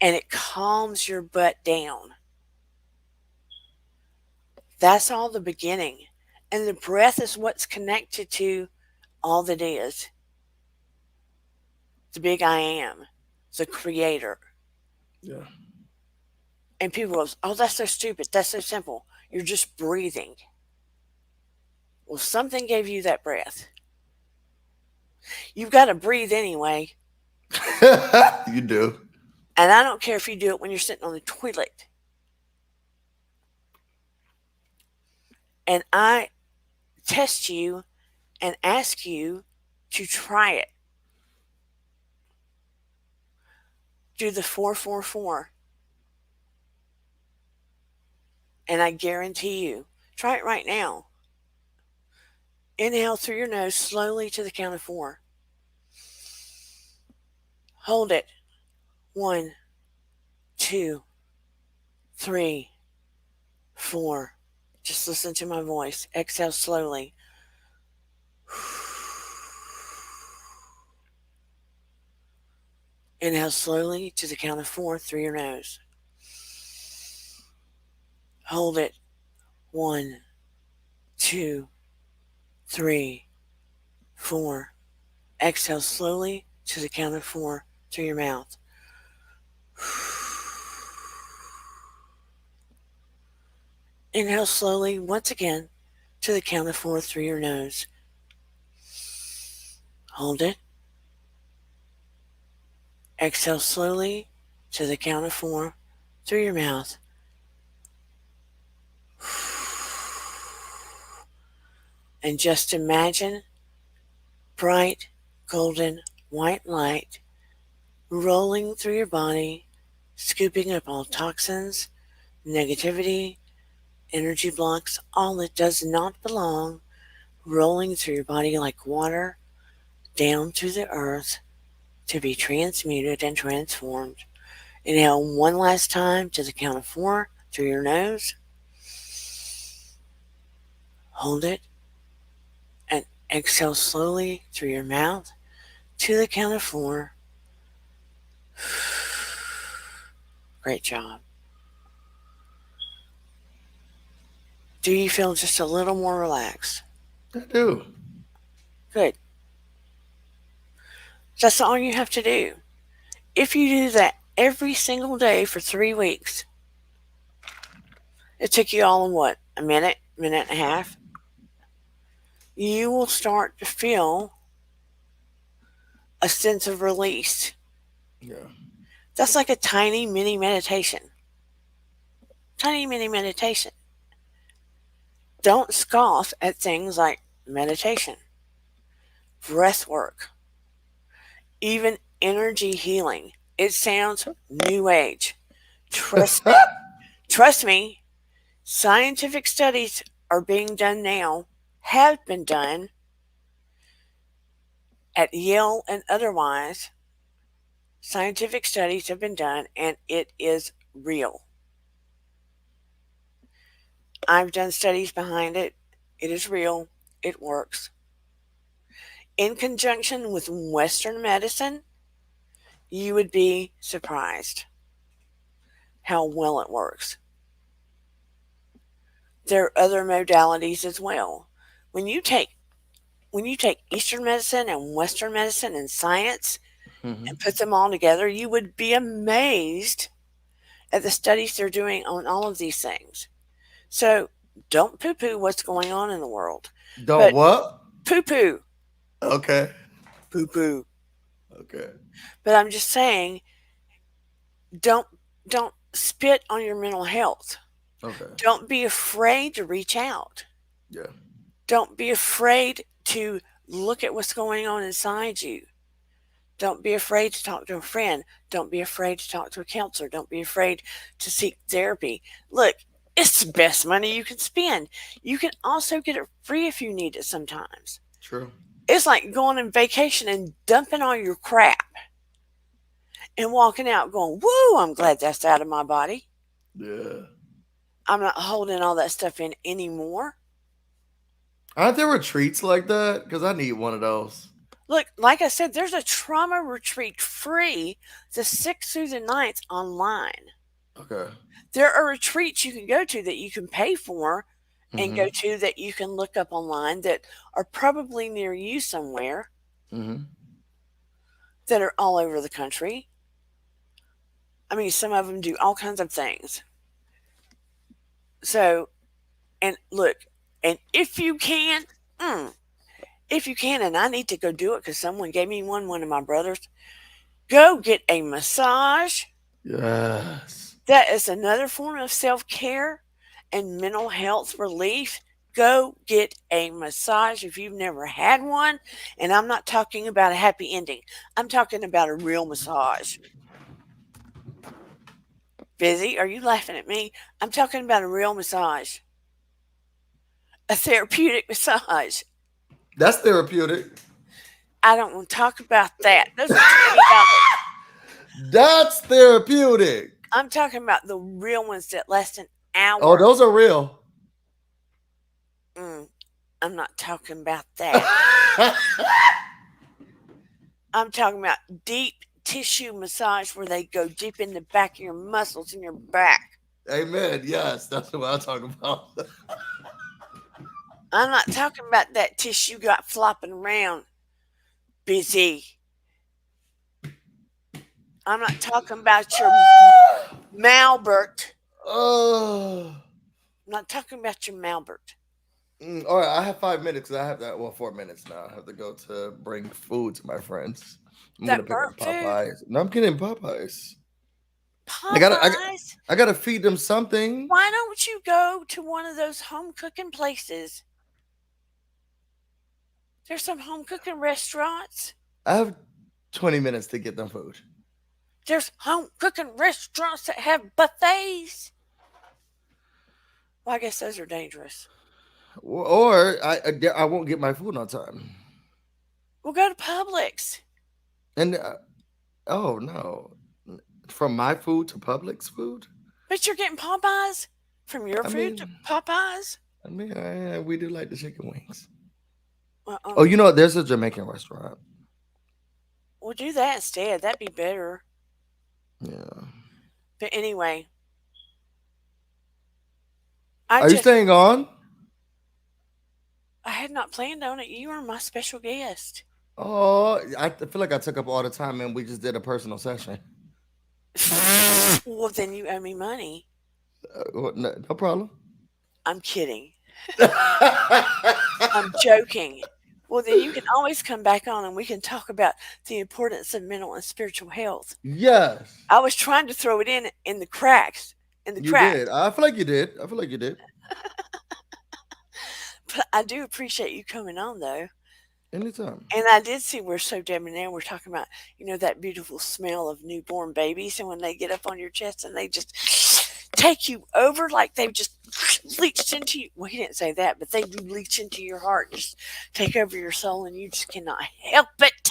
and it calms your butt down. That's all the beginning. And the breath is what's connected to all that is the big I am, the creator. Yeah. And people go, oh, that's so stupid. That's so simple. You're just breathing. Well, something gave you that breath. You've got to breathe anyway. You do. And I don't care if you do it when you're sitting on the toilet. And I test you and ask you to try it. Do the 4-4-4. And I guarantee you, try it right now. Inhale through your nose slowly to the count of 4. Hold it. 1, 2, 3, 4. Just listen to my voice. Exhale slowly. Inhale slowly to the count of 4 through your nose. Hold it. 1, 2, 3, 4. Exhale slowly to the count of 4 through your mouth. Inhale slowly once again to the count of 4 through your nose. Hold it. Exhale slowly to the count of 4 through your mouth. And just imagine bright, golden, white light rolling through your body, scooping up all toxins, negativity, energy blocks, all that does not belong, rolling through your body like water down to the earth to be transmuted and transformed. Inhale one last time to the count of 4 through your nose. Hold it and exhale slowly through your mouth to the count of 4. Great job. Do you feel just a little more relaxed? I do. Good. That's all you have to do. If you do that every single day for 3 weeks, it took you all in what? A minute, minute and a half? You will start to feel a sense of release. Yeah. That's like a tiny mini meditation. Tiny mini meditation. Don't scoff at things like meditation, breath work, even energy healing. It sounds new age. Trust me. Trust me. Scientific studies are being done now, have been done at Yale and otherwise, Scientific studies have been done and it is real. I've done studies behind it. It is real. It works. In conjunction with Western medicine, you would be surprised how well it works. There are other modalities as well. When you take when you take Eastern medicine and Western medicine and science Hmm. and put them all together, you would be amazed at the studies they're doing on all of these things. So don't poo poo what's going on in the world. Don't But what? poo poo, Okay. poo poo. Okay. But I'm just saying, don't don't spit on your mental health. Okay. Don't be afraid to reach out. Yeah. Don't be afraid to look at what's going on inside you. Don't be afraid to talk to a friend. Don't be afraid to talk to a counselor. Don't be afraid to seek therapy. Look, it's the best money you can spend. You can also get it free if you need it sometimes. True. It's like going on vacation and dumping all your crap and walking out going, woo, I'm glad that's out of my body. Yeah. I'm not holding all that stuff in anymore. Aren't there retreats like that? Because I need one of those. Look, like I said, there's a trauma retreat free the 6th through the 9th online. Okay. There are retreats you can go to that you can pay for and go Hmm. to that you can look up online that are probably near you somewhere Hmm. that are all over the country. I mean, some of them do all kinds of things. So, and look, and mm, if you can, and I need to go do it because someone gave me one of my brothers, go get a massage. Yes. That is another form of self care and mental health relief. Go get a massage if you've never had one. And I'm not talking about a happy ending, I'm talking about a real massage. Busy, are you laughing at me? I'm talking about a real massage, a therapeutic massage. That's therapeutic. I don't want to talk about that. Those are $20. That's therapeutic. I'm talking about the real ones that last an Oh, hour. those are real. Mm, I'm not talking about that. I'm talking about deep tissue massage where they go deep in the back of your muscles in your back. Amen. Yes, that's what I'm talking about. I'm not talking about that tissue got flopping around, busy. I'm not talking about your Malbert. Oh. I'm not talking about your Malbert. All right, I have 5 minutes because I have that. Well, 4 minutes now. I have to go to bring food to my friends. I'm gonna That pick up burnt food. Popeyes. No, I'm getting Popeyes. I gotta, I, got- Popeyes. I gotta feed them something. Why don't you go to one of those home cooking places? There's some home cooking restaurants. I have 20 minutes to get them food. There's home cooking restaurants that have buffets. Well, I guess those are dangerous. Or I won't get my food on time. We'll go to Publix. And oh no, from my food to Publix food. But you're getting Popeyes from your I food to mean, Popeyes. we do like the chicken wings. Well, Oh, you know, there's a Jamaican restaurant. we'll do that instead. That'd be better. Yeah. But anyway, I Are you just staying on? I had not planned on it. You are my special guest. Oh, I feel like I took up all the time and we just did a personal session. Well, then you owe me money. No problem. I'm kidding. I'm joking. Well, then you can always come back on and we can talk about the importance of mental and spiritual health. Yes, I was trying to throw it in the cracks, in the you did. cracks. I feel like you did. I feel like you did. But I do appreciate you coming on though. Anytime. And I did see we're so debonair. We're talking about, that beautiful smell of newborn babies. And when they get up on your chest and they just take you over like they've just leached into you. Well, he didn't say that, but they do leach into your heart, just take over your soul, and you just cannot help it.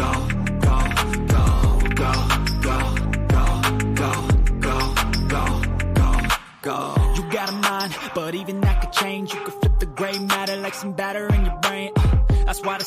But even that could change. You could flip the gray matter like some batter in your brain. That's why the